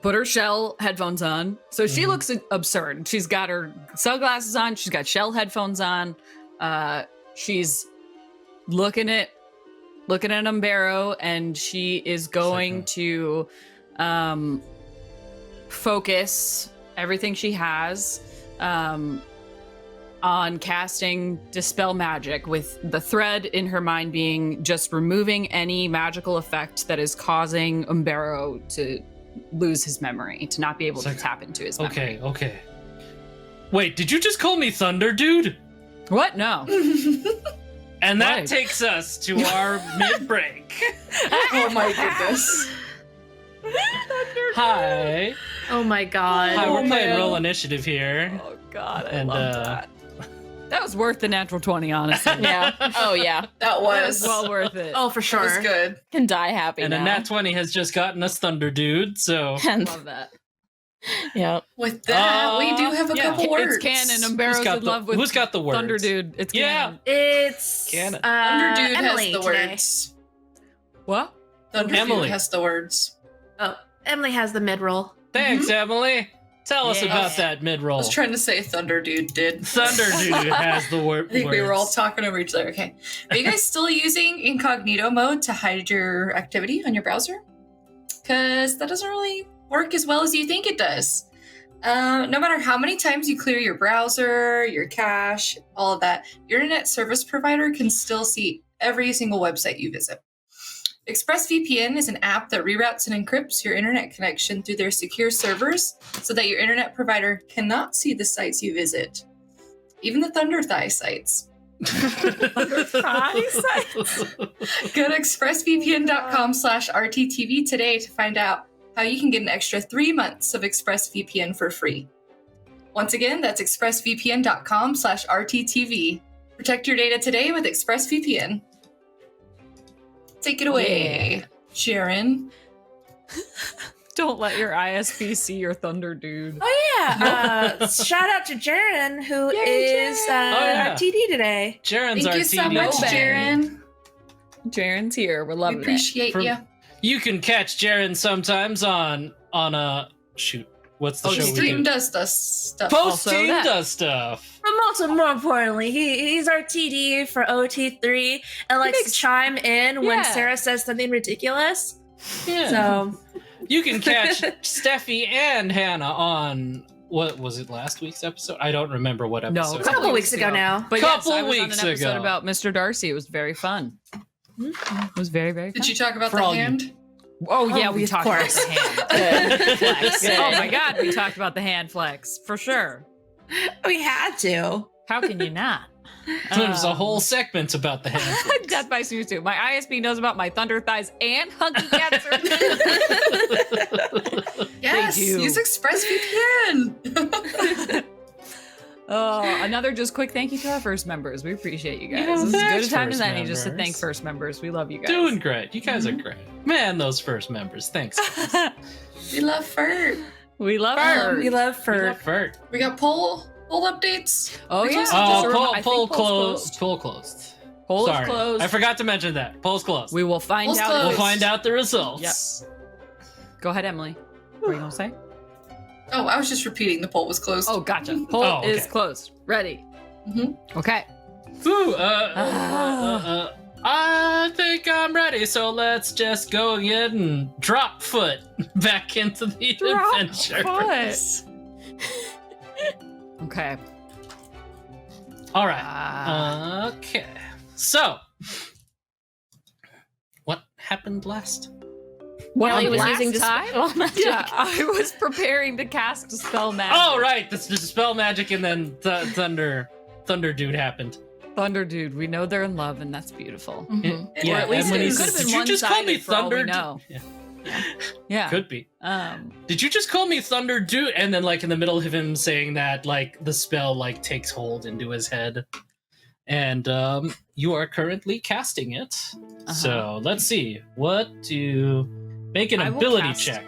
put her shell headphones on. So she looks absurd. She's got her sunglasses on. She's got shell headphones on. She's looking at Umbero, and she is going to focus everything she has on casting Dispel Magic, with the thread in her mind being just removing any magical effect that is causing Umbero to lose his memory, to not be able to tap into his memory. Okay. Wait, did you just call me Thunder Dude? What? No. And that Right. takes us to our mid-break. Oh my goodness. Hi. Oh my god. Hi, we're Oh, playing man. Roll Initiative here. Oh God, I And, love that. That was worth the natural 20, honestly. Yeah. Oh yeah. That That was was well worth it. Oh, for that was sure. good. Can die happy And now. a nat 20 has just gotten us Thunder Dude, so... And Love that. yeah. With that, we do have a yeah. couple words. It's canon. Who's Umbero's got in love with who's got the words? Thunder Dude. It's Yeah. canon. It's Canon. Thunder Dude Emily has the today. words. What? Thunder Emily. Dude has the words. Oh, Emily has the mid roll. Thanks, Emily. Tell us Yeah. about that I mid-roll. was trying to say Thunder Dude did. Thunder Dude has the word. I think we were all talking over each other. Okay. Are you guys still using incognito mode to hide your activity on your browser? Because that doesn't really work as well as you think it does. No matter how many times you clear your browser, your cache, all of that, your internet service provider can still see every single website you visit. ExpressVPN is an app that reroutes and encrypts your internet connection through their secure servers so that your internet provider cannot see the sites you visit, even the Thunder Thigh sites. Go to expressvpn.com/rttv today to find out how you can get an extra 3 months of ExpressVPN for free. Once again, that's expressvpn.com/rttv. Protect your data today with ExpressVPN. Take it away, Sharon. Don't let your ISP see your thunder dude. Oh yeah! Shout out to Jaren, who Yay, is Jaren. yeah. our TD today. Jaren's Thank our you so TD. much, Bang. Jaren. Jaren's here. We're We loving appreciate From- you. You can catch Jaren sometimes on a shoot. What's the Oh, show we Stream do? does this stuff. Post team that. does stuff. But more importantly, he's our TD for OT3 and likes makes- to chime in when Yeah. Sarah says something ridiculous. Yeah. So You can catch Steffi and Hannah on what was it last week's episode? I don't remember what No, episode. a couple weeks ago now. But Couple yes, I was weeks on an episode ago. about Mr. Darcy. It was very fun. It was very, very fun. Did you talk about For the all you- hand? Oh, yeah, Oh, we of talked about course. the hand. Good. flex. Good. Oh my god, we talked about the hand flex for sure. We had to. How can you not? There's a whole segment about the hand. Death by Snooze too. My ISP knows about my thunder thighs and hunky cats. Yes, do. use ExpressVPN. Oh, another just quick thank you to our first members. We appreciate you guys. Yeah, this is as good thanks, a time first as any just to members. thank first members. We love you guys. Doing great. You guys are great. Man, those first members. Thanks. guys. We love Fert. We love Fur. her. We love We Fur. love Fert. We got poll updates. Oh yeah. Just Oh, a remi- I think poll poll's closed. Poll closed. Poll Sorry. is closed. I forgot to mention that. Poll's closed. We will find Poll's out. closed. We'll find out the results. Yep. Go ahead, Emily. What are you gonna say? Oh, I was just repeating the poll was closed. Oh, gotcha. Poll Oh, okay. is closed. Ready. Mhm. Okay. Ooh, I think I'm ready, so let's just go again and drop foot back into the adventure. Okay. All right. Okay. So, what happened last? Well, Ellie was last using time? dispel magic. Yeah, I was preparing to cast a spell magic. Oh, right. The spell magic and then the thunder dude happened. Thunder dude, we know they're in love, and that's beautiful. Mhm. Yeah, Or at least and when it he could says, have been "Did you just call me one-sided for all we Thunder?" know. Yeah. Yeah. Could be. Um. Did you just call me Thunder Dude? And then, like, in the middle of him saying that, like, the spell, like, takes hold into his head. And, you are currently casting it. So, let's see. Make an I will ability cast- check.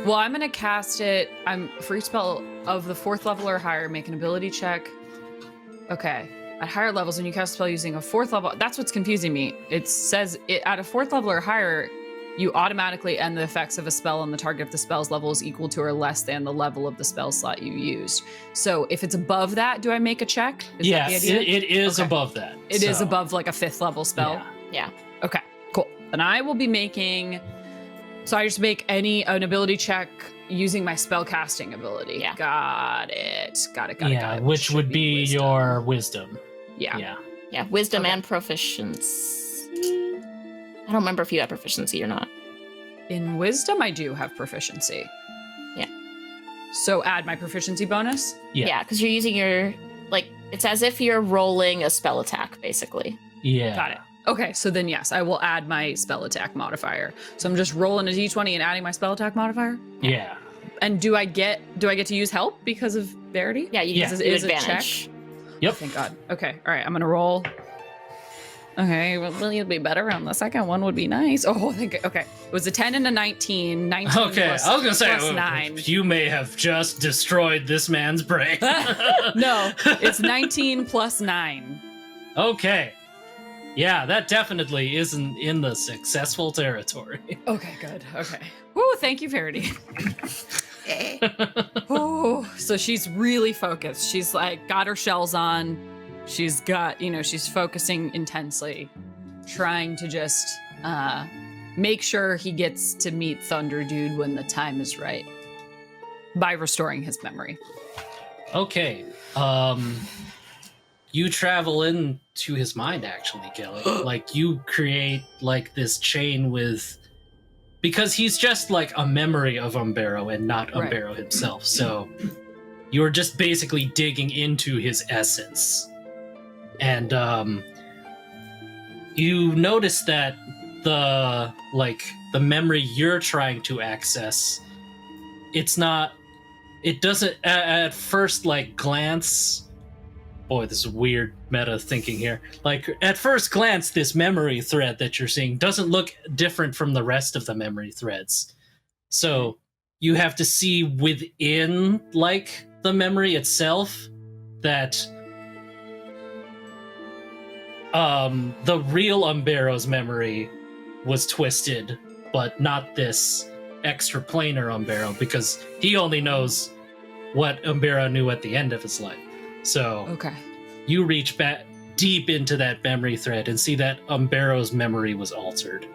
Well, I'm gonna cast it. I'm free spell of the 4th level or higher. Make an ability check. Okay. At higher levels, when you cast a spell using a 4th level, that's what's confusing me. It says at a 4th level or higher, you automatically end the effects of a spell on the target if the spell's level is equal to or less than the level of the spell slot you used. So if it's above that, do I make a check? Is that the Yes, idea? it is Okay. above that. It is so, above like a 5th level spell. yeah. Yeah. Okay, cool. Then I will be making. So I just make an ability check using my spell casting ability. Yeah. Got it. Got it. Which Should would be wisdom. your wisdom. Yeah. Yeah. Yeah. Wisdom Okay. and proficiency. I don't remember if you have proficiency or not. In wisdom, I do have proficiency. Yeah. So add my proficiency bonus. Yeah. Yeah, because you're using your it's as if you're rolling a spell attack, basically. Yeah. Got it. Okay, so then yes, I will add my spell attack modifier. So I'm just rolling a d20 and adding my spell attack modifier. Yeah. And do I get to use help because of Verity? Yeah, you Yeah. use Is it advantage. Yep. Thank God. Okay. All right. I'm gonna roll. Okay. Well, you'd be better on the second one. Would be nice. Oh, thank you. Okay. It was a 10 and a 19. 19 Okay, plus, I was gonna say, plus 9. you may have just destroyed this man's brain. No, it's 19 plus 9. Okay. Yeah, that definitely isn't in the successful territory. Okay. Good. Okay. Woo! Thank you, Verity. Hey. Oh, so she's really focused. She's like got her shells on. She's got, she's focusing intensely, trying to just make sure he gets to meet Thunder Dude when the time is right by restoring his memory. Okay. You travel into his mind, actually, Gellie. Like, you create, like, this chain with... Because he's just, like, a memory of Umbero and not Right. Umbero himself. So, you're just basically digging into his essence. And, you notice that the memory you're trying to access, it doesn't, at first, like, glance... Boy, this is weird meta thinking here. Like, at first glance, this memory thread that you're seeing doesn't look different from the rest of the memory threads. So, you have to see within, like, the memory itself that the real Umbero's memory was twisted, but not this extraplanar Umbero, because he only knows what Umbero knew at the end of his life. So Okay. you reach back deep into that memory thread and see that Umbero's memory was altered.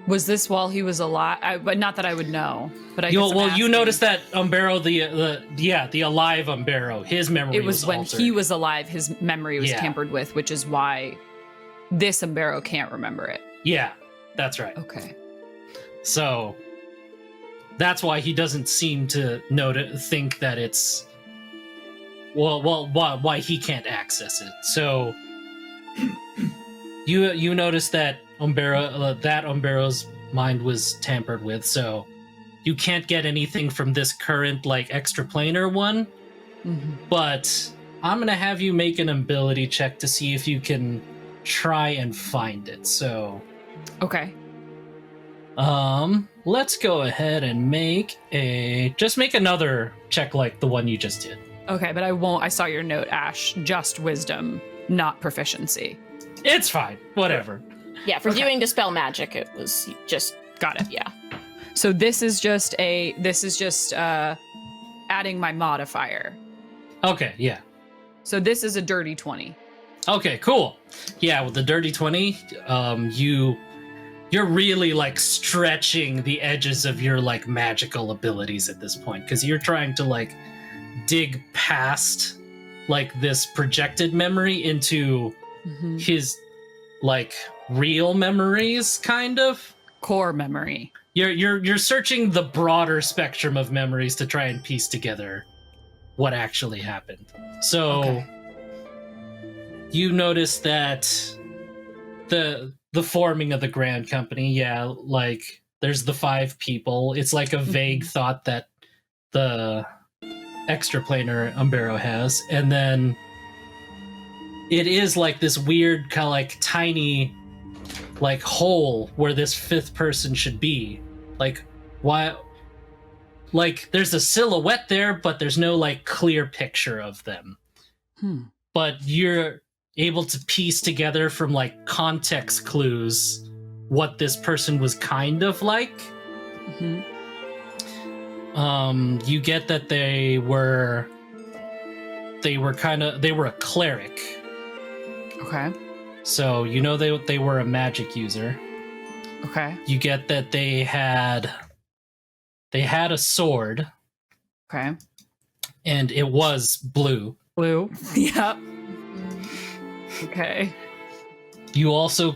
Was this while he was alive? But not that I would know. But I guess I'm You asking. notice that Umbero, the alive Umbero, his memory It was when altered. he was alive, his memory was Yeah. tampered with, which is why this Umbero can't remember it. Yeah, that's right. Okay. So that's why he doesn't seem to think that it's why he can't access it. So you notice that Umbero's mind was tampered with, so you can't get anything from this current like extraplanar one. Mm-hmm. But I'm gonna have you make an ability check to see if you can try and find it. So Okay. let's go ahead and make another check like the one you just did. Okay, but I won't. I saw your note, Ash. Just wisdom, not proficiency. It's fine. Whatever. Yeah, for Okay. doing dispel magic, it was just Got it. yeah. So this is just adding my modifier. Okay, yeah. So this is a dirty 20. Okay, cool. Yeah, with the dirty 20, you're really like stretching the edges of your like magical abilities at this point, because you're trying to like dig past like this projected memory into Mm-hmm. his like real memories, kind of. Core memory. You're searching the broader spectrum of memories to try and piece together what actually happened. So Okay. you notice that the forming of the Grand Company, yeah, like there's the 5 people. It's like a vague thought that the extraplanar Umbero has, and then it is like this weird kind of like tiny like hole where this 5th person should be. Like why? Like there's a silhouette there, but there's no like clear picture of them. But you're able to piece together from like context clues what this person was kind of like. Mm-hmm. You get that they were a cleric. Okay. So you know they were a magic user. Okay. You get that they had a sword, Okay. and it was blue. Blue. Yep. Okay. You also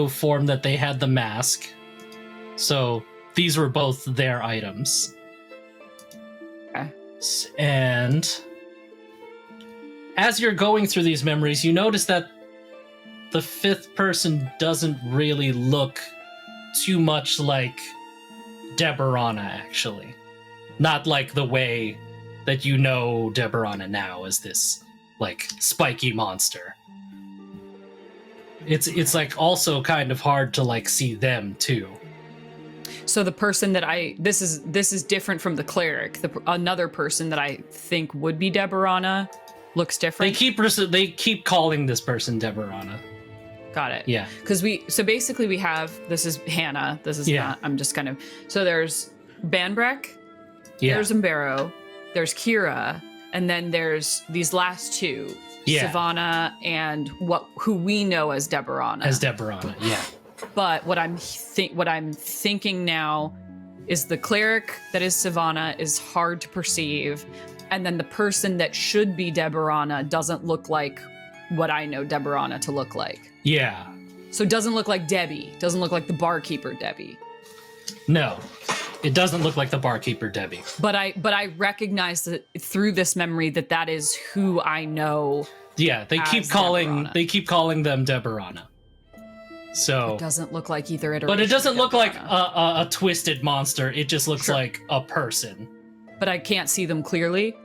formed that they had the mask. So these were both their items. Okay. And as you're going through these memories, you notice that the 5th person doesn't really look too much like Deborana, actually. Not like the way that you know Deborana now as this, like, spiky monster. It's like also kind of hard to like see them too. So the person that this is different from the cleric. Another person that I think would be Deborana looks different. They keep calling this person Deborana. Got it. Yeah. Because basically we have, this is Hannah. This is Yeah. not, I'm just kind of, so there's Banbrek, Yeah. there's Umbero, there's Kira, and then there's these last 2, Yeah. Savannah and who we know as Deborana. As Deborana, yeah. But what I'm thinking now is the cleric that is Savannah is hard to perceive, and then the person that should be Deborana doesn't look like what I know Deborana to look like. Yeah. So it doesn't look like Debbie. Doesn't look like the barkeeper Debbie. No. It doesn't look like the barkeeper Debbie. But I recognize that through this memory that is who I know. Yeah, they As keep calling them Deborana. So It doesn't look like either iteration. but it doesn't of look like Deborana. a twisted monster. It just looks Sure. like a person. But I can't see them clearly.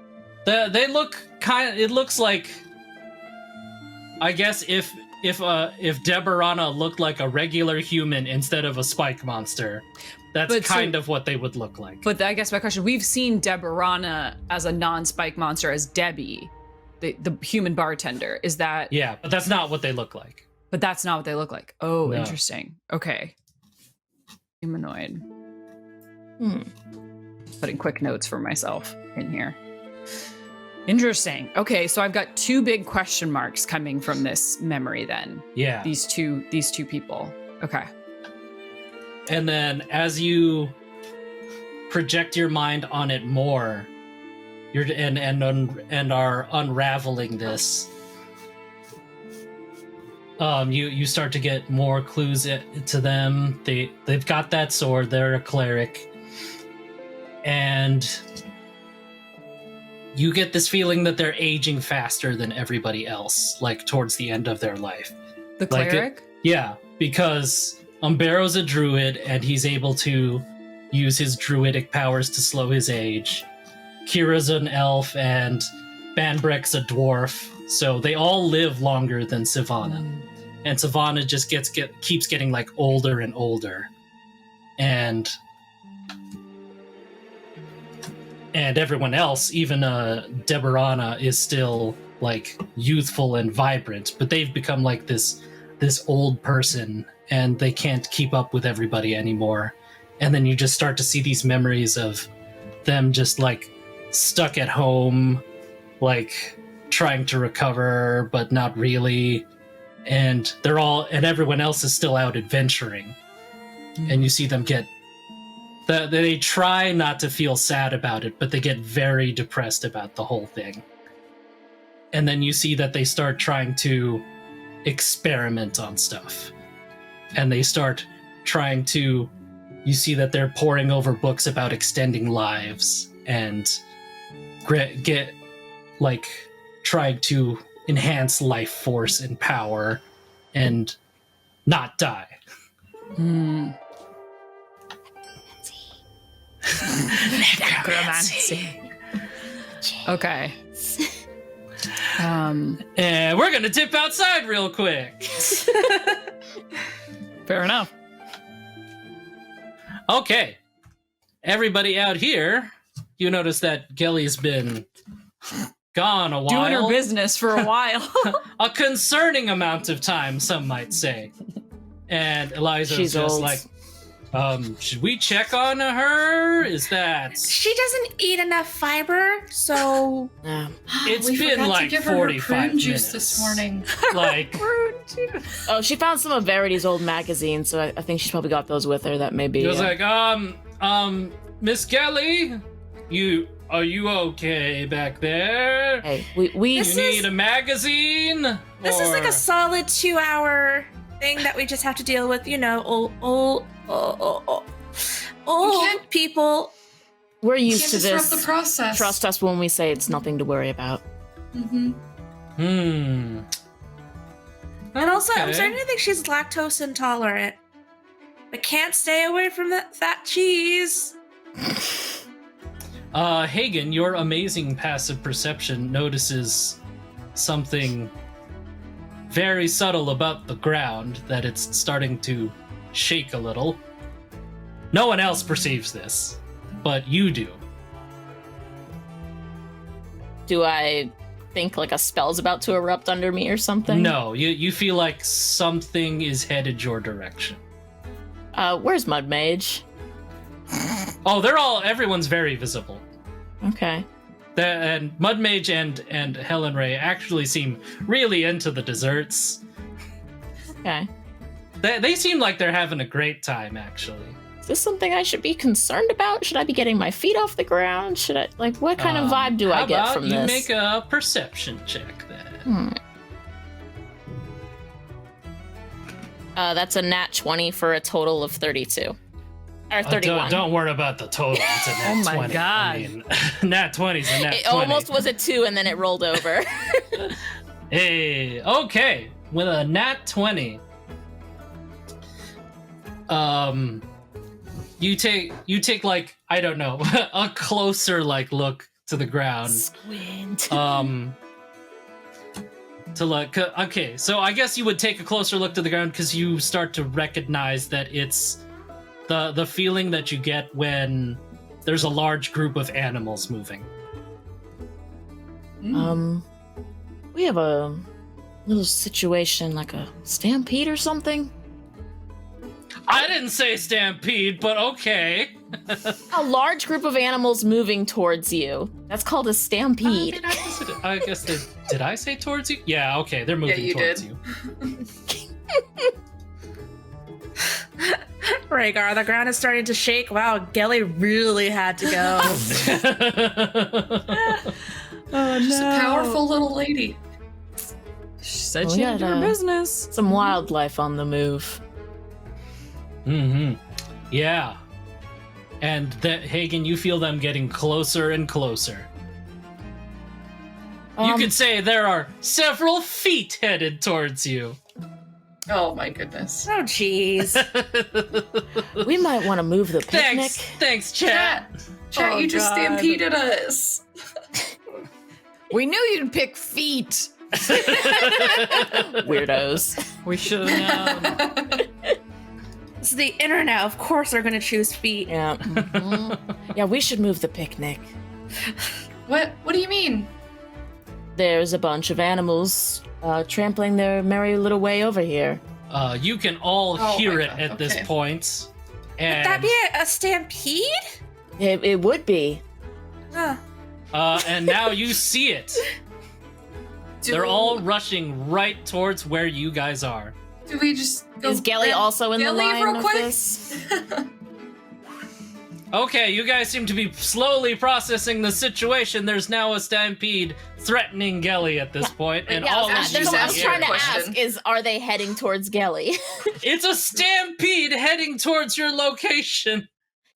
They look it looks like, I guess if Deborana looked like a regular human instead of a spike monster, That's But so- kind of what they would look like. But I guess my question, we've seen Deborana as a non-spike monster as Debbie, the human bartender. Is that... Yeah, but that's not what they look like. But that's not what they look like. Oh, No. interesting. Okay. Humanoid. Putting quick notes for myself in here. Interesting. Okay, so I've got 2 big question marks coming from this memory then. Yeah. These two people. Okay. And then as you project your mind on it more, and are unraveling this, you start to get more clues to them. They've got that sword. They're a cleric, and you get this feeling that they're aging faster than everybody else, like towards the end of their life. The Like cleric? Yeah, because Umbero's a druid and he's able to use his druidic powers to slow his age. Kira's an elf and Banbreck's a dwarf, so they all live longer than Savannah. And Savannah just keeps getting like older and older. And everyone else, even Deborana, is still like youthful and vibrant, but they've become like this old person and they can't keep up with everybody anymore. And then you just start to see these memories of them just like stuck at home, like trying to recover, but not really. And everyone else is still out adventuring. And you see them they try not to feel sad about it, but they get very depressed about the whole thing. And then you see that they start trying to experiment on stuff. And they start trying to... You see that they're poring over books about extending lives and get, like, trying to enhance life force and power and not die. Necromancy. Okay. And we're gonna dip outside real quick. Fair enough. Okay. Everybody out here, you notice that Gellie's been gone a while. Doing her business for a while. A concerning amount of time, some might say. And Eliza's She's just old. like, should we check on her? Is that... She doesn't eat enough fiber, so Yeah. It's we been forgot to like give her 45 prune minutes. juice this morning. Like, Oh, she found some of Verity's old magazines, so I think she's probably got those with her. That may be. he was like, Miss Gellie, are you okay back there? hey, we You This need is- a magazine? this is like Or- a solid 2-hour thing that we just have to deal with. You know, old can't- people. we're You used can't to disrupt this. the process. Trust us when we say it's nothing to worry about. Mm-hmm. And also, I'm Okay. starting to think she's lactose intolerant. But can't stay away from that cheese. Hagen, your amazing passive perception notices something very subtle about the ground, that it's starting to shake a little. No one else perceives this, but you do. Do I think like a spell's about to erupt under me or something? No, you feel like something is headed your direction. Where's Mud Mage? Oh, everyone's very visible. Okay. And Mud Mage and Helen Ray actually seem really into the desserts. Okay. They seem like they're having a great time, actually. Is this something I should be concerned about? Should I be getting my feet off the ground? Should I what kind of vibe do I get How from about you this? make a perception check then? That's a nat 20 for a total of 32. Or 31. Don't worry about the total. It's a nat Oh my 20. God. I mean, nat 20's a nat It 20. almost was a 2 and then it rolled over. Hey, okay. With a nat 20. You take like, I don't know, a closer like look to the ground. Squint. To look, okay, so I guess you would take a closer look to the ground because you start to recognize that it's The feeling that you get when there's a large group of animals moving. We have a little situation like a stampede or something. I didn't say stampede, but okay. A large group of animals moving towards you. That's called a stampede. I guess did I say towards you? Yeah, okay, they're moving you towards did. you. Rhaegar, the ground is starting to shake. Wow, Gellie really had to go. Oh She's a powerful little lady. She said Oh, she yeah, had to do her business. Some wildlife on the move. Mm-hmm. Yeah. And Hagen, you feel them getting closer and closer. You could say there are several feet headed towards you. Oh my goodness. Oh, jeez. We might want to move the picnic. Thanks, chat. Chat, Oh, you just God. stampeded us. We knew you'd pick feet. Weirdos. We should have known. This is the internet. Of course they're going to choose feet. Yeah. Mhm. Yeah, we should move the picnic. What do you mean? There's a bunch of animals trampling their merry little way over here. You can all Oh hear my it God, at this okay. point. Would And that be a stampede? It would be. and now you see it. They're all rushing right towards where you guys are. Do we just go Is Gellie grab also in the Gellie line real of quick? this? Okay, you guys seem to be slowly processing the situation. There's now a stampede threatening Gellie at this point, and Yeah, all I of was, you just I are was asking trying to a question. ask, is are they heading towards Gellie? It's a stampede heading towards your location.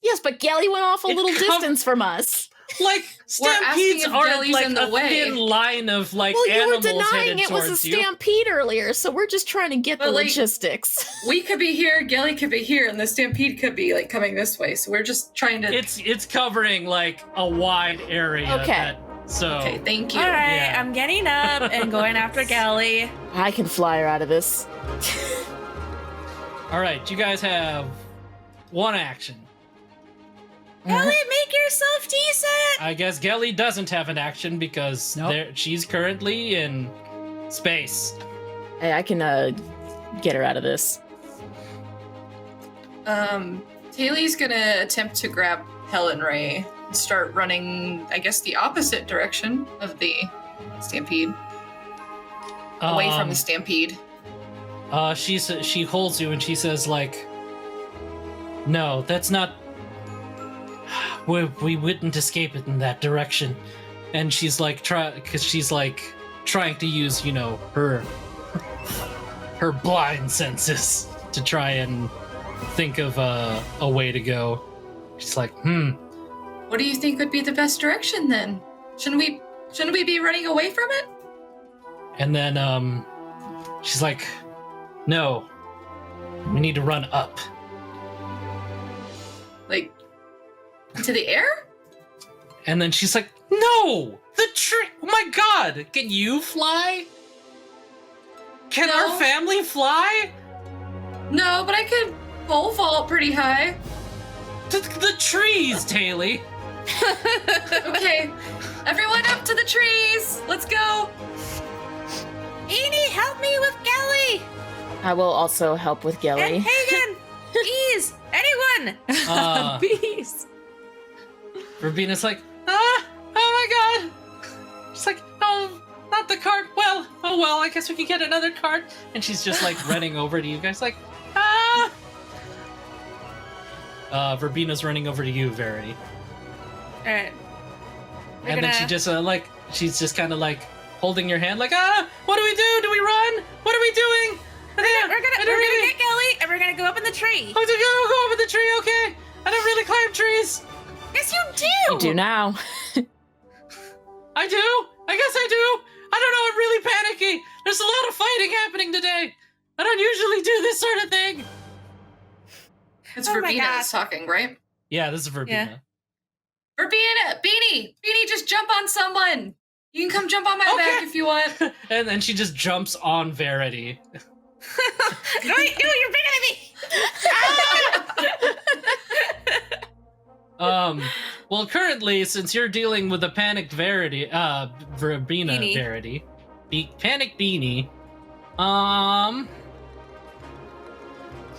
Yes, but Gellie went off a It little com- distance from us. Like stampedes if aren't Gellie's like in the a way. thin line of like Well, you were animals denying headed it was a towards you. stampede earlier, so we're just trying to get But, the like, logistics. We could be here, Gellie could be here, and the stampede could be like coming this way. So we're just trying to. It's covering like a wide area. Okay. So Okay, thank you. All right, Yeah. I'm getting up and going after Gellie. I can fly her out of this. all right, you guys have one action. Gellie, make yourself decent. I guess Gellie doesn't have an action because Nope. she's currently in space. Hey, I can get her out of this. Taylor's gonna attempt to grab Helen Ray and start running, I guess, the opposite direction of the stampede, away from the stampede. She holds you and she says like, "No, that's not. We wouldn't escape it in that direction." And she's like because she's like trying to use her blind senses to try and think of a way to go. She's like, What do you think would be the best direction then? Shouldn't we be running away from it? And then she's like, "No, we need to run up." Like into the air? And then she's like, "No, the tree. Oh my God, can you fly? Can No. our family fly? No, but I could pole vault pretty high. The trees, Taylor." Okay, everyone up to the trees. Let's go. Edie, help me with Gellie. I will also help with And Gellie. Hagen, please, anyone. Bees. Rabina's like, "Oh my God." She's like, "Oh, not the cart. Well, oh well, I guess we can get another cart." And she's just like running over to you guys like, "Ah." Verbina's running over to you, Verity. All right. And then she just she's just kind of like holding your hand like, what do we do? Do we run? What are we doing? We're gonna get Gellie, and we're gonna go up in the tree. Oh, to go up in the tree, okay. I don't really climb trees. Yes, you do. You do now. I do. I guess I do. I don't know, I'm really panicky. There's a lot of fighting happening today. I don't usually do this sort of thing. It's Oh my Verbena God. that's talking, right? Yeah, this is Verbena. Yeah. Verbena, Beanie, just jump on someone. You can come jump on my Okay. back if you want. And then she just jumps on Verity. No, you're bigger than me. Well, currently, since you're dealing with a panicked Verity, Verbena Beanie. Verity, panic beanie,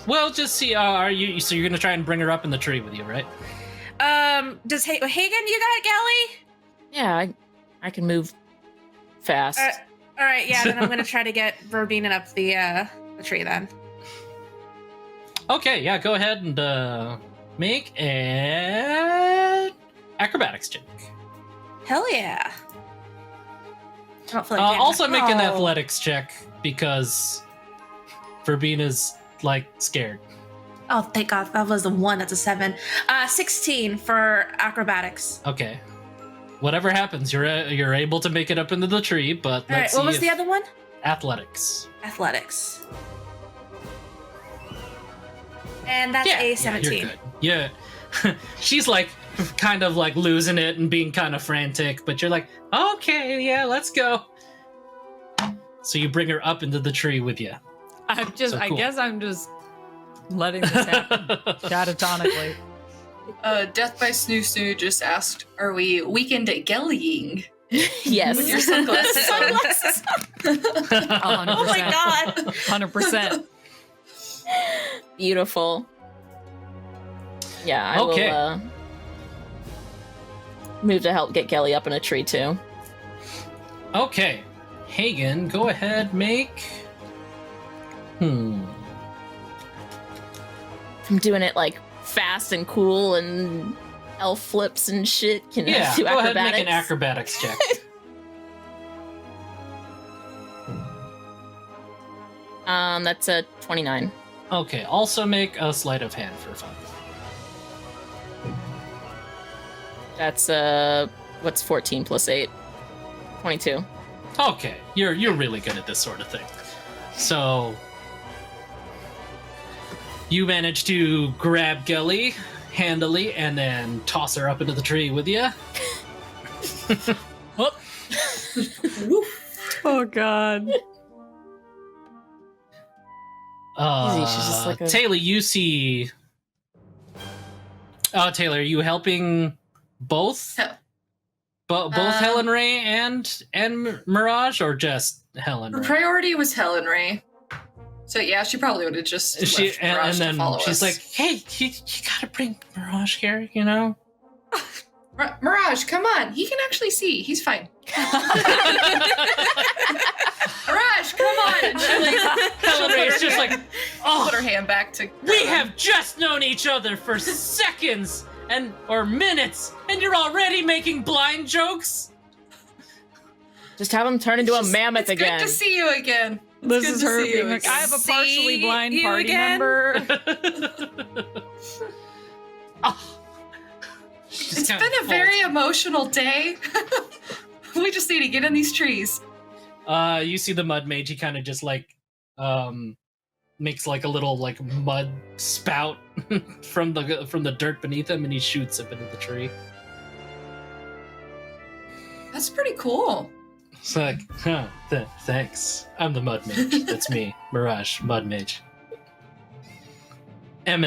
well, just see. Are you? So you're gonna try and bring her up in the tree with you, right? Does Hagen? You got it, Gellie? Yeah, I can move fast. All right, yeah. Then I'm gonna try to get Verbena up the tree then. Okay, yeah. Go ahead and make an acrobatics check. Hell yeah! I don't feel like Also make an Oh. athletics check because Verbena's like scared. Oh, thank God. That was a 1. That's a 7. 16 for acrobatics. Okay. Whatever happens, you're able to make it up into the tree, but All right, let's what see was if the other one? athletics. Athletics. And that's a 17. Yeah, you're good. Yeah. She's like kind of like losing it and being kind of frantic, but you're like, okay, yeah, let's go. So you bring her up into the tree with you. I'm just. So I cool. guess I'm just letting this happen catatonically. Death by Snoo Snoo just asked, "Are we weekend at Gellying Yes. with your sunglasses on?" 100%. Oh my God. 100%. Beautiful. Yeah, I Okay. will move to help get Gellie up in a tree too. Okay. Hagen, go ahead, make. I'm doing it like fast and cool and elf flips and shit. Can Yeah, I do go ahead and acrobatics? make an acrobatics check. That's a 29. Okay, also make a sleight of hand for fun. That's what's 14 plus 8? 22. Okay, you're really good at this sort of thing. So you manage to grab Gellie handily and then toss her up into the tree with you. Oh God. Easy, she's just like a- Taylor, you see. Taylor, are you helping both? Hel- Both Helen Ray and Mirage, or just Helen Her Ray? priority was Helen Ray. So yeah, she probably would have just left And Mirage to then follow she's us. like, "Hey, you gotta bring Mirage here, you know." Mirage, come on. He can actually see. He's fine. Mirage, come on. And she like, Helen Ray is just like, "Oh, put her hand back to. we have just known each other for seconds or minutes, and you're already making blind jokes." Just have him turn into a mammoth It's again. good to see you again. This good is to her see you being like, I have a partially See blind you party again? member. Oh. She's It's kinda been a full. very emotional day. We just need to get in these trees. You see the mud mage. He kind of just like makes like a little like mud spout from the dirt beneath him, and he shoots up into the tree. That's pretty cool. It's like, huh? Thanks. I'm the mud mage. That's me, Mirage, mud mage. M.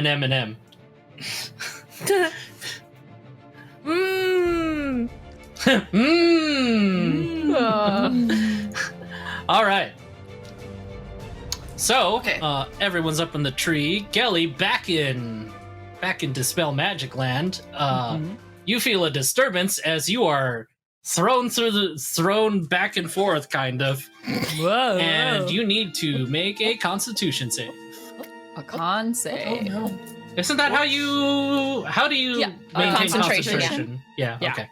Mmm. All right. So, Okay. everyone's up in the tree. Gellie, back in Dispel Magic Land. You feel a disturbance as you are thrown back and forth, kind of, Whoa. and you need to make a Constitution save. A con Oh save. no. Isn't that how do you Yeah, maintain concentration, concentration? Yeah. Yeah. Okay.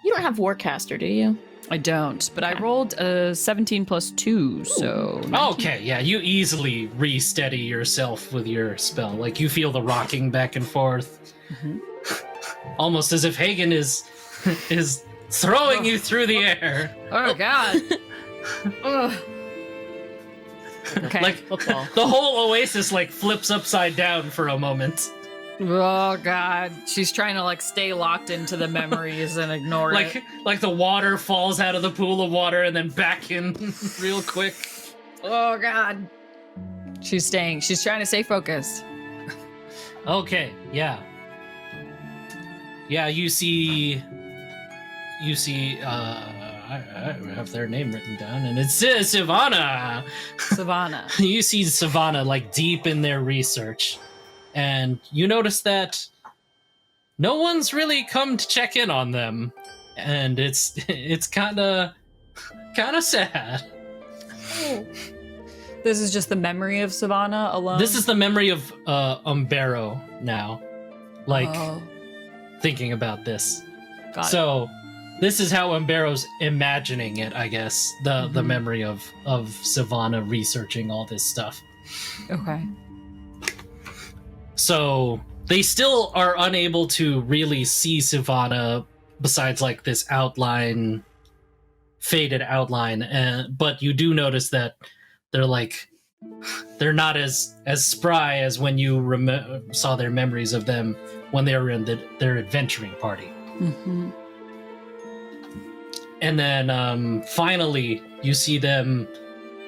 You don't have Warcaster, do you? I don't, but I rolled a 17 plus 2, so. 19. Okay, yeah, you easily re-steady yourself with your spell. Like, you feel the rocking back and forth. Mhm. Almost as if Hagen is throwing you through the air. Oh God. Ugh. Okay. Like, Football. the whole oasis, like, flips upside down for a moment. Oh God. She's trying to like stay locked into the memories and ignore it. Like the water falls out of the pool of water and then back in real quick. Oh God. She's staying. She's trying to stay focused. Okay, yeah. Yeah, you see. I have their name written down, and it's Savannah. Savannah. You see Savannah like deep in their research, and you notice that no one's really come to check in on them, and it's kind of sad. This is just the memory of Savannah alone? This is the memory of Umbero now, like Oh, thinking about this. got it. So this is how Umbero's imagining it, I guess. The Mhm. memory of Savannah researching all this stuff. Okay. So they still are unable to really see Savannah besides like this outline, faded outline. But you do notice that they're not as spry as when you saw their memories of them when they were in their adventuring party. Mm-hmm. And then finally, you see them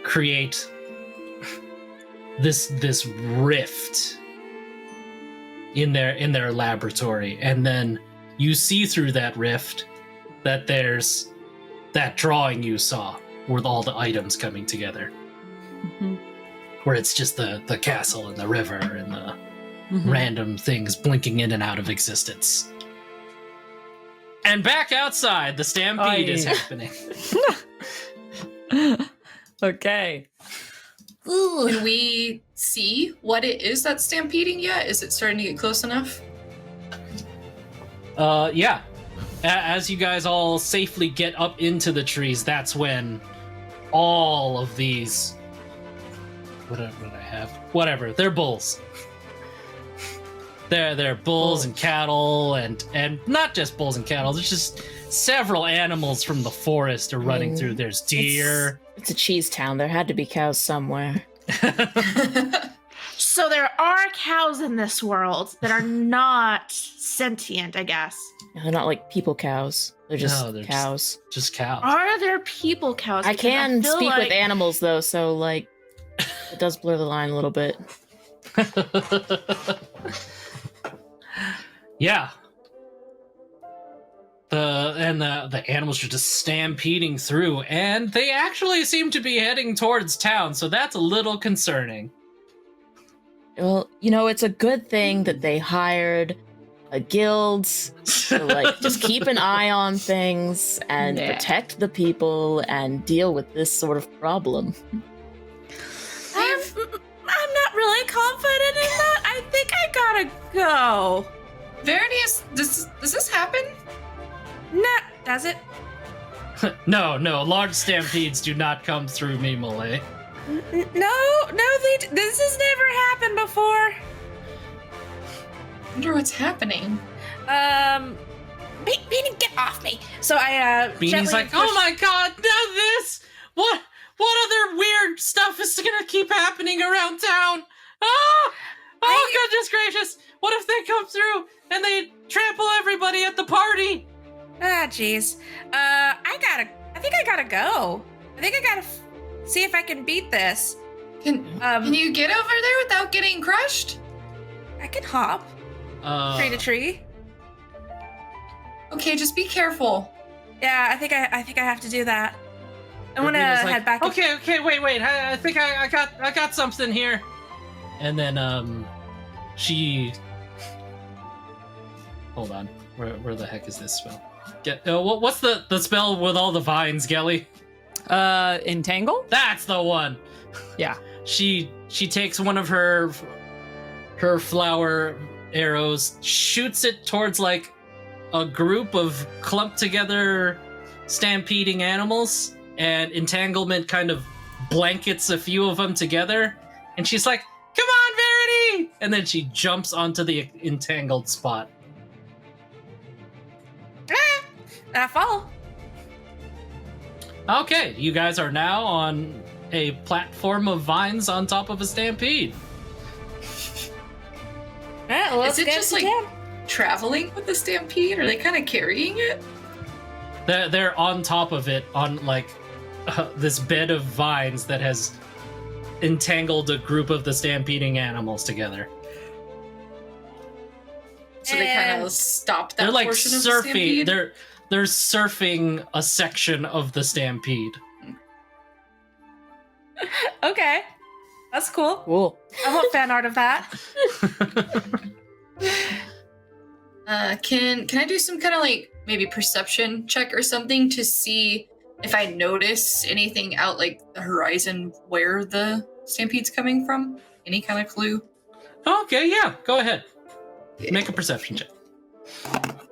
create this rift in their laboratory, and then you see through that rift that there's that drawing you saw with all the items coming together, Mm-hmm. where it's just the castle and the river and the Mm-hmm. random things blinking in and out of existence. And back outside, the stampede is Aye. happening. Okay. Can we see what it is that's stampeding yet? Is it starting to get close enough? Yeah. As you guys all safely get up into the trees, that's when all of these... What did I have? Whatever. They're bulls. They're bulls and cattle, and not just bulls and cattle. There's just several animals from the forest are running through. There's deer. It's a cheese town. There had to be cows somewhere. So there are cows in this world that are not sentient, I guess. They're not like people cows. They're just No, they're cows. Just cows. Are there people cows? I Because can feel speak with like- animals though, so like it does blur the line a little bit. Yeah. The animals are just stampeding through, and they actually seem to be heading towards town, so that's a little concerning. Well, it's a good thing that they hired a guild to like just keep an eye on things and Yeah. protect the people and deal with this sort of problem. I'm not really confident in that. I think I gotta go. Verity, does this happen? Nah, does it? No, large stampedes do not come through Mimole. No, this has never happened before. I wonder what's happening. Beanie, get off me. So I, Beanie's gently like, push- oh my god, now this! What other weird stuff is gonna keep happening around town? Oh, goodness gracious! What if they come through and they trample everybody at the party? Ah, jeez. I think I gotta go. I think I gotta see if I can beat this. Can you get over there without getting crushed? I can hop tree to tree. Okay, just be careful. Yeah, I think I have to do that. I'm gonna Rubina's like, head back. Okay, wait. I think I got something here. And then she. Hold on. Where the heck is this spell? What's the spell with all the vines, Gellie? Entangle? That's the one. Yeah. She takes one of her flower arrows, shoots it towards like a group of clumped together stampeding animals, and entanglement kind of blankets a few of them together, and she's like, "Come on, Verity!" And then she jumps onto the entangled spot. I follow. Okay, you guys are now on a platform of vines on top of a stampede. All right, well, let's Is it get just to like town. traveling with the stampede? Are they kind of carrying it? They're on top of it on like this bed of vines that has entangled a group of the stampeding animals together. So they kind of stopped that They're like portion of the surfing. stampede? They're surfing a section of the stampede. Okay. That's cool. Cool. I want fan art of that. Can I do some kind of like maybe perception check or something to see if I notice anything out like the horizon where the stampede's coming from? Any kind of clue? Okay, yeah, go ahead. Make a perception check.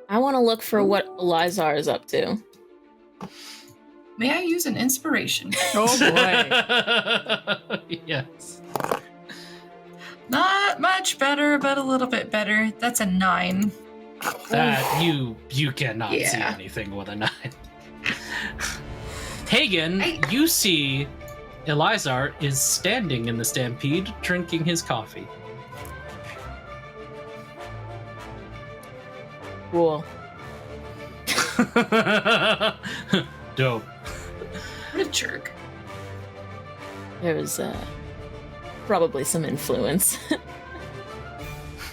I want to look for what Elizar is up to. May I use an inspiration? Oh boy. Yes. Not much better, but a little bit better. That's a 9. That you cannot see Yeah. anything with a 9. Hagen, I- you see Elizar is standing in the stampede drinking his coffee. Cool. Dope. What a jerk. There's probably some influence.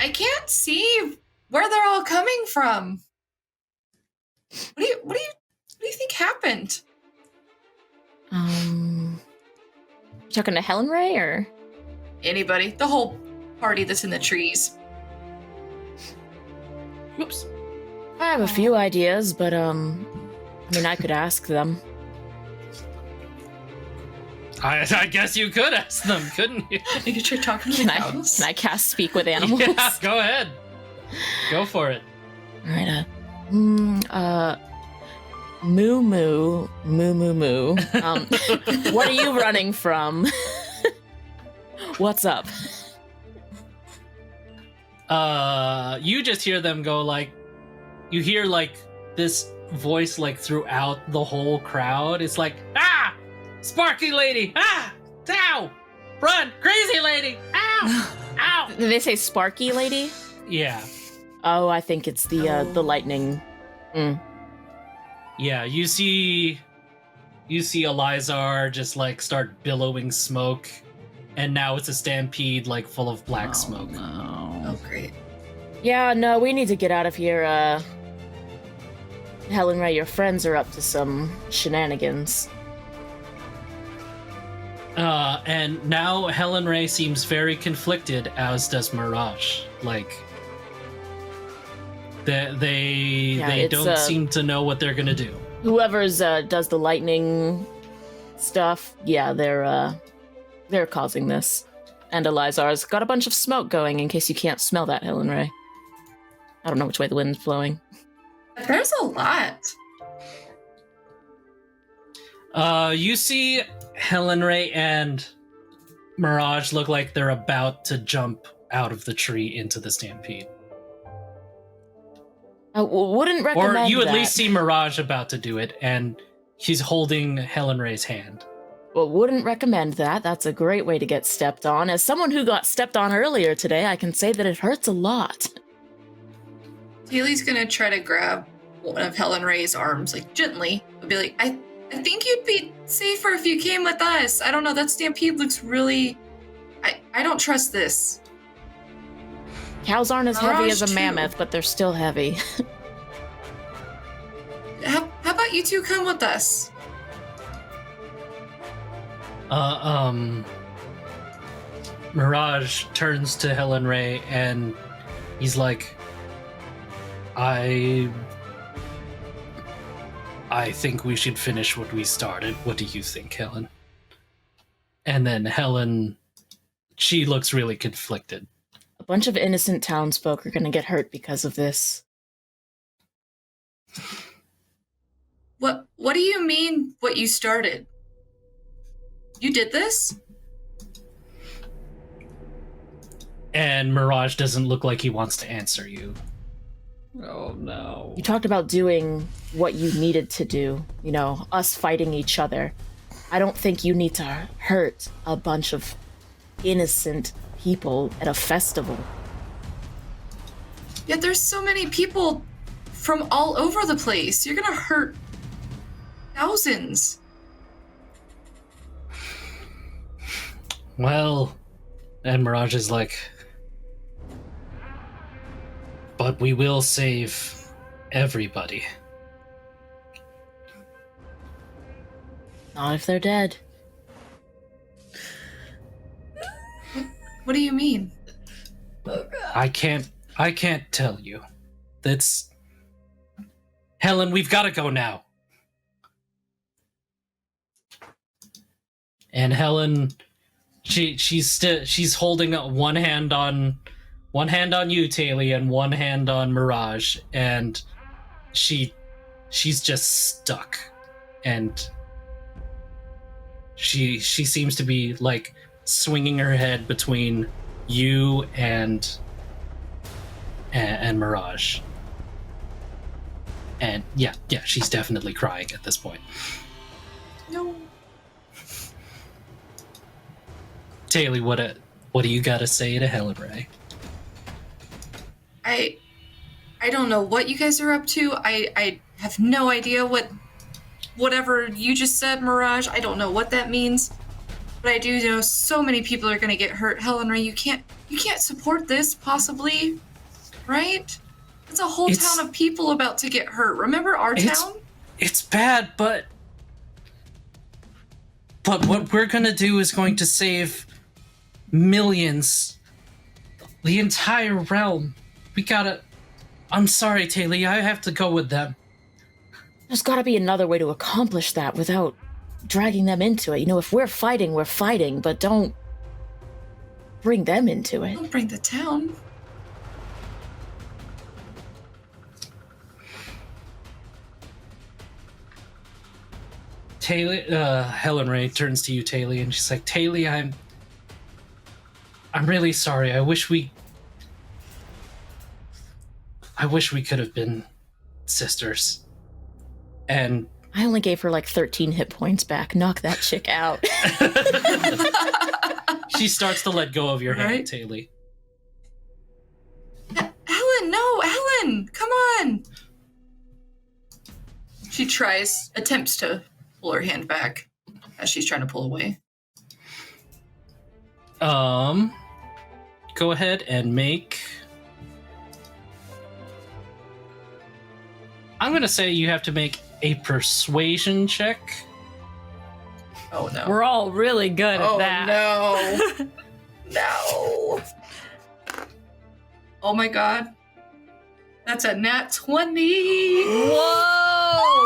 I can't see where they're all coming from. What do you think happened? You talking to Helen Ray or? Anybody? The whole party that's in the trees. Whoops. I have a few ideas, but I mean, I could ask them. I guess you could ask them, couldn't you? You could try talking to Can the I cows. can I cast speak with animals? Yeah, go ahead. Go for it. All right. Moo moo moo moo moo. What are you running from? What's up? You just hear them go like, you hear like this voice like throughout the whole crowd. It's like, ah, Sparky lady, ah, ow, run, crazy lady, ow, ow. Did they say Sparky lady? Yeah, Oh, I think it's the lightning. yeah. You see Elizar just like start billowing smoke, and now it's a stampede like full of black smoke. No. Oh, great. Yeah, no, we need to get out of here. Helen Ray, your friends are up to some shenanigans. And now Helen Ray seems very conflicted, as does Mirage. Like, they it's, don't seem to know what they're gonna do. Whoever's does the lightning stuff, yeah, they're causing this. And Elizar's got a bunch of smoke going in case you can't smell that, Helen Ray. I don't know which way the wind's blowing. There's a lot. You see Helen Ray and Mirage look like they're about to jump out of the tree into the stampede. Wouldn't recommend Or you at that. least see Mirage about to do it, and he's holding Helen Ray's hand. Well, wouldn't recommend that. That's a great way to get stepped on. As someone who got stepped on earlier today, I can say that it hurts a lot. Haley's gonna try to grab one of Helen Ray's arms, like gently, and be like, I think you'd be safer if you came with us. I don't know, that stampede looks really... I don't trust this. Cows aren't as heavy Mirage as a too. mammoth, but they're still heavy. How about you two come with us? Mirage turns to Helen Ray and he's like, I think we should finish what we started. What do you think, Helen? And then Helen, she looks really conflicted. A bunch of innocent townsfolk are gonna get hurt because of this. What do you mean, what you started? You did this? And Mirage doesn't look like he wants to answer you. Oh no. You talked about doing what you needed to do, you know, us fighting each other. I don't think you need to hurt a bunch of innocent people at a festival. Yet there's so many people from all over the place. You're gonna hurt thousands. Well, and Mirage is like, But we will save everybody. Not if they're dead. What do you mean? I can't tell you. That's Helen, we've got to go now. And Helen, she's holding one hand on you, Taylor, and one hand on Mirage, and she's just stuck, and she seems to be like swinging her head between you and Mirage. And yeah, she's definitely crying at this point. No. Taylor, what do you got to say to Helen Ray? I don't know what you guys are up to. I have no idea whatever you just said, Mirage. I don't know what that means. But I do know so many people are gonna get hurt. Helen Ray, you can't support this, possibly. Right? It's a whole town of people about to get hurt. Remember our town? It's bad, but what we're gonna do is going to save millions. The entire realm. We gotta... I'm sorry, Taylor, I have to go with them. There's gotta be another way to accomplish that without dragging them into it. You know, if we're fighting, but don't bring them into it. Don't bring the town. Taylor, Helen Ray turns to you, Taylor, and she's like, Taylor, I'm really sorry. I wish we could have been sisters. And I only gave her like 13 hit points back. Knock that chick out. she starts to let go of your hand, Right? Taylor. Helen, no, Helen, come on. She attempts to pull her hand back as she's trying to pull away. Go ahead and make... I'm gonna say you have to make a persuasion check. Oh no. We're all really good at that. No. No. Oh my god. That's a nat 20. Whoa!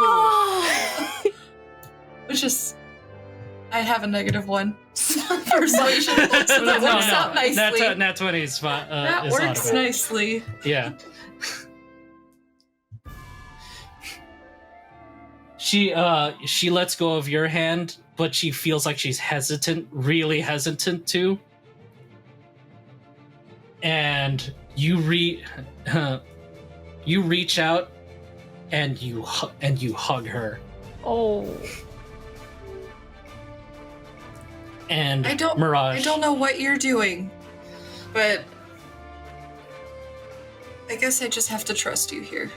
Which is, I have a -1 persuasion, so that works out nicely. Nat 20 is fine. That is works automatic. nicely. Yeah. She lets go of your hand, but she feels like she's really hesitant to. And you reach out and you hug her. Oh. And I Mirage. don't know what you're doing, but I guess I just have to trust you here.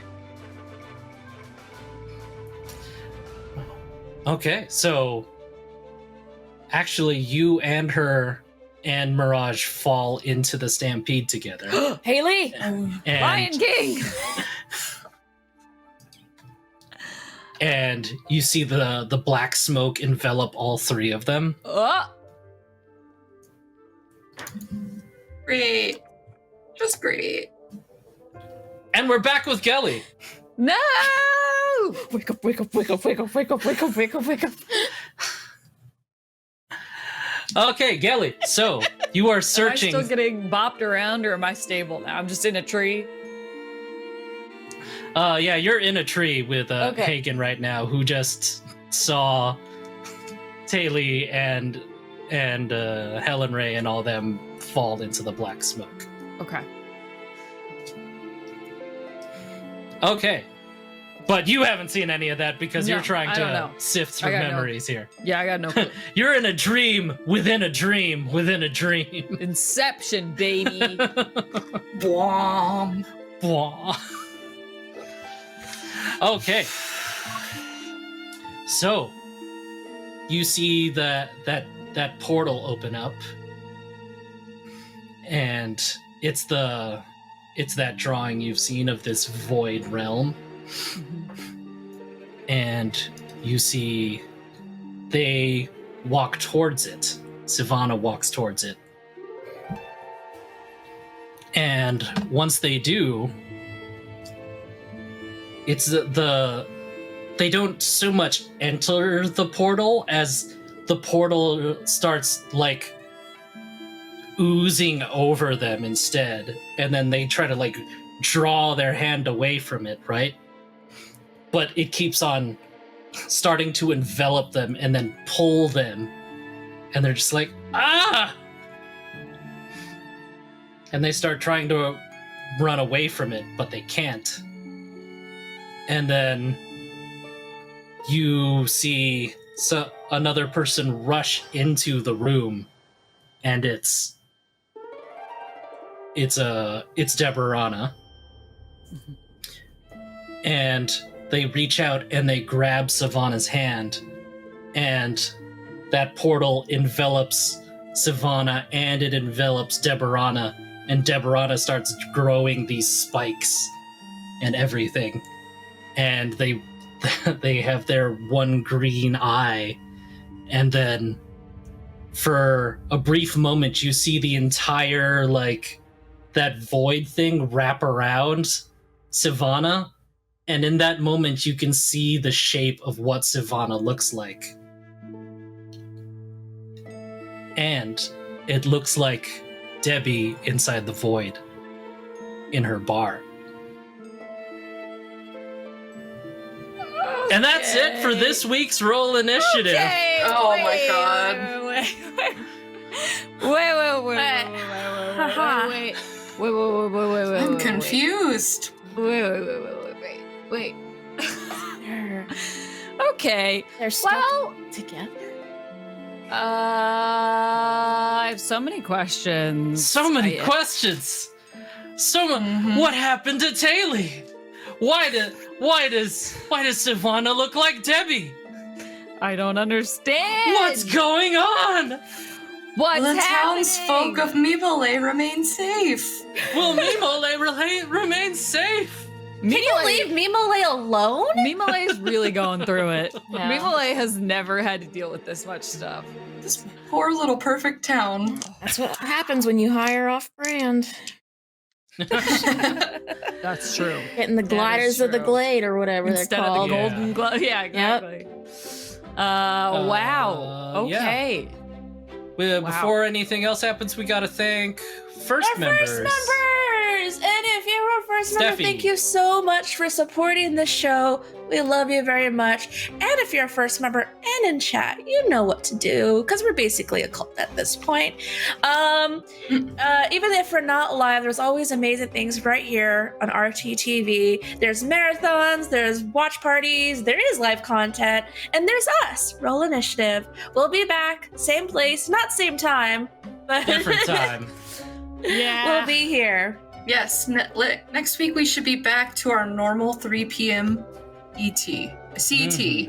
Okay, so actually you and her and Mirage fall into the stampede together. Haley! And Lion King! and you see the black smoke envelop all three of them. Oh! Great. Just great. And we're back with Gellie. No! Wake up, wake up, wake up, wake up, wake up, wake up, wake up, wake up. Okay, Gellie. So you are searching. Am I still getting bopped around, or am I stable now? I'm just in a tree. Yeah, you're in a tree with Okay. Hagen right now, who just saw Taylor and Helen Ray and all them fall into the black smoke. Okay. Okay. But you haven't seen any of that because No, you're trying I don't to know. sift through I got no- memories here. Yeah, I got no clue. You're in a dream within a dream within a dream. Inception, baby. Blom. Blah. Okay. So you see that portal open up, and it's the it's that drawing you've seen of this void realm. And you see they walk towards it. Sivana walks towards it. And once they do, it's they don't so much enter the portal as the portal starts like oozing over them instead. And then they try to like draw their hand away from it, right? But it keeps on starting to envelop them and then pull them. And they're just like, ah! And they start trying to run away from it, but they can't. And then you see another person rush into the room, and it's Deborah. And they reach out and they grab Savannah's hand, and that portal envelops Savannah and it envelops Deborah, and Deborah starts growing these spikes and everything. And they have their one green eye, and then for a brief moment you see the entire like that void thing wrap around Savannah, and in that moment you can see the shape of what Savannah looks like. And it looks like Debbie inside the void in her bar. And that's it for this week's Roll Initiative. Okay, Oh my God. Wait. I'm confused. Wait. Okay. They're stuck Well, together. I have so many questions. So many questions. What happened to Taylor? Why does Savannah look like Debbie? I don't understand. What's going on? What's The happening? townsfolk of Mimole remain safe. Will Mimole remain safe? Can you leave Mimole alone? Mimole's really going through it. Yeah. Mimole has never had to deal with this much stuff. This poor little perfect town. That's what happens when you hire off brand. That's true. Getting the That gliders is of the true. glade or whatever Instead they're of the called. Yeah. golden glove. Yeah, exactly. Wow. yeah. Okay. Well, Wow. Before anything else happens, we gotta thank first Our members. first members! And if you're a first member, Steffi. thank you so much for supporting the show. We love you very much. And if you're a first member and in chat, you know what to do, because we're basically a cult at this point. Even if we're not live, there's always amazing things right here on RTTV. There's marathons, there's watch parties, there is live content, and there's us, Roll Initiative. We'll be back, same place, not same time, but Different time. Yeah. we'll be here. Yes, next week we should be back to our normal 3 p.m. CET.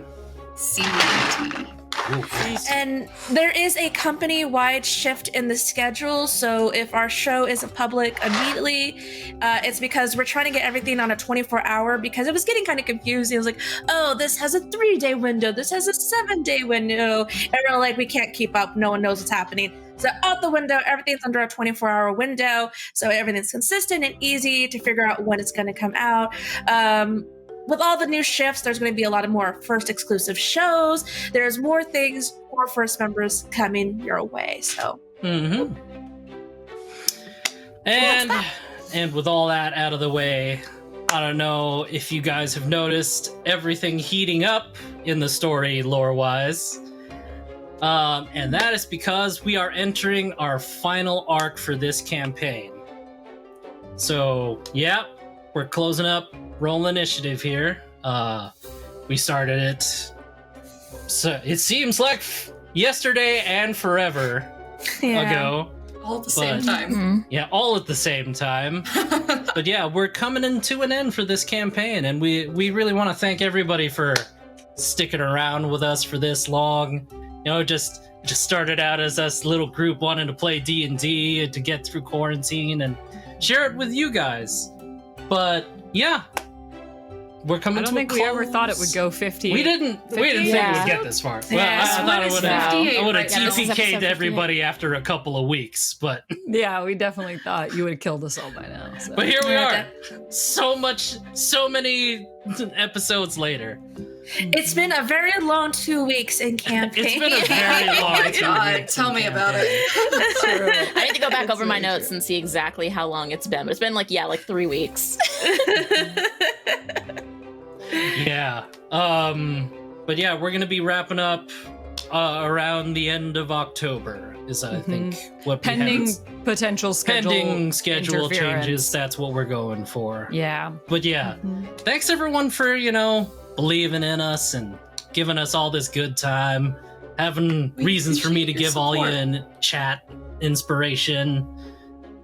And there is a company-wide shift in the schedule, so if our show isn't public immediately, it's because we're trying to get everything on a 24-hour, because it was getting kind of confusing. It was like, oh, this has a 3-day window, this has a 7-day window, and we're like, we can't keep up, no one knows what's happening. So out the window, everything's under a 24-hour window, so everything's consistent and easy to figure out when it's going to come out. With all the new shifts, there's going to be a lot of more first exclusive shows. There's more things for first members coming your way. So, Mm-hmm. And with all that out of the way, I don't know if you guys have noticed everything heating up in the story lore-wise. And that is because we are entering our final arc for this campaign. So, yeah, we're closing up Roll Initiative here. We started it, so it seems like yesterday and forever ago. All at the same But- time. Mhm. Yeah, all at the same time. But yeah, we're coming into an end for this campaign, and we really want to thank everybody for sticking around with us for this long. You know, just started out as us little group wanting to play D&D and to get through quarantine, and share it with you guys. But yeah, we're coming I to don't think a we close. ever thought it would go 50. We didn't think it would Yeah. get this far. Well, Yeah, I so thought what it is would have. 58 I would have right now? This is TPK'd episode everybody after a couple of weeks, but Yeah, we definitely thought you would have killed us all by now. So. but here we Yeah, are. So many episodes later. It's been a very long 2 weeks in campaign. It's been a very long Oh my 2 God, weeks tell in me about campaign. it. I need to go back It's over my really notes true. and see exactly how long it's been. But it's been like 3 weeks. Yeah. But yeah, we're gonna be wrapping up around the end of October. Is I think what we Pending have. potential schedule. Pending schedule interference. changes. That's what we're going for. Yeah. But yeah, thanks everyone for believing in us and giving us all this good time, having We reasons for me to appreciate your give all you support. in chat inspiration.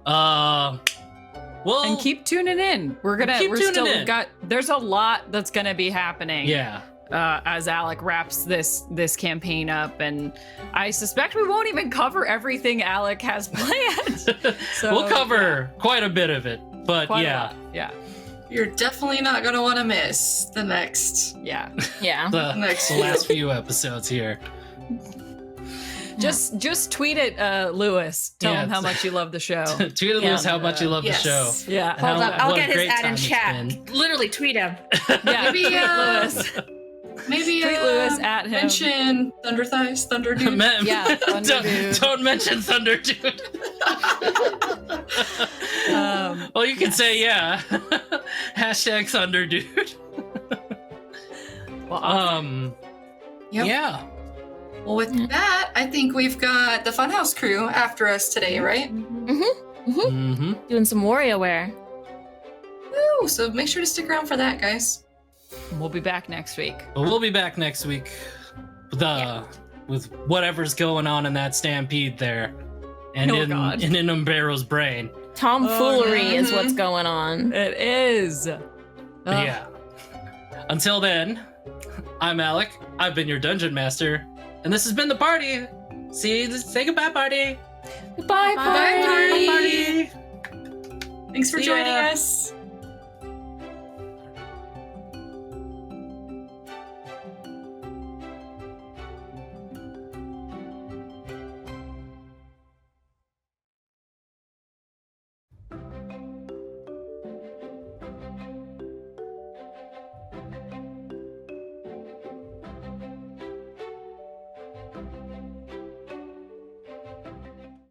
Well, And keep tuning in. We're Keep tuning in. there's a lot that's gonna be happening. yeah. As Alec wraps this campaign up, and I suspect we won't even cover everything Alec has planned. So We'll cover quite a bit of it, but quite a yeah, lot. Yeah. You're definitely not going to want to miss the next. Yeah. Yeah. the Next last few episodes here. Just tweet at Lewis. Tell Yeah, him how it's- much you love the show. Tweet Yeah. us how much you love Yes. the show. Yeah. And Hold how- up, I'll what a get his great ad in time it's chat. been. Literally tweet him. Yeah. Maybe, tweet Lewis. Maybe Tweet Lewis at him. mention Thunder Thighs, Thunder Dude. Yeah, Thunder Dude. don't mention Thunder Dude. Well, you can say yeah. Hashtag Thunder Dude. Well, awesome. Yep. Yeah. Well, with that, I think we've got the Funhouse crew after us today, right? Mm-hmm. Doing some WarioWare. Woo! So make sure to stick around for that, guys. We'll be back next week. But we'll be back next week with whatever's going on in that stampede there, and Oh, God. in Umbero's brain. Tomfoolery Oh, no. is what's going on. It is. But yeah. Until then, I'm Alec. I've been your dungeon master, and this has been the party. Say goodbye, party. Goodbye, Bye, party. party. Thanks for See joining ya. us.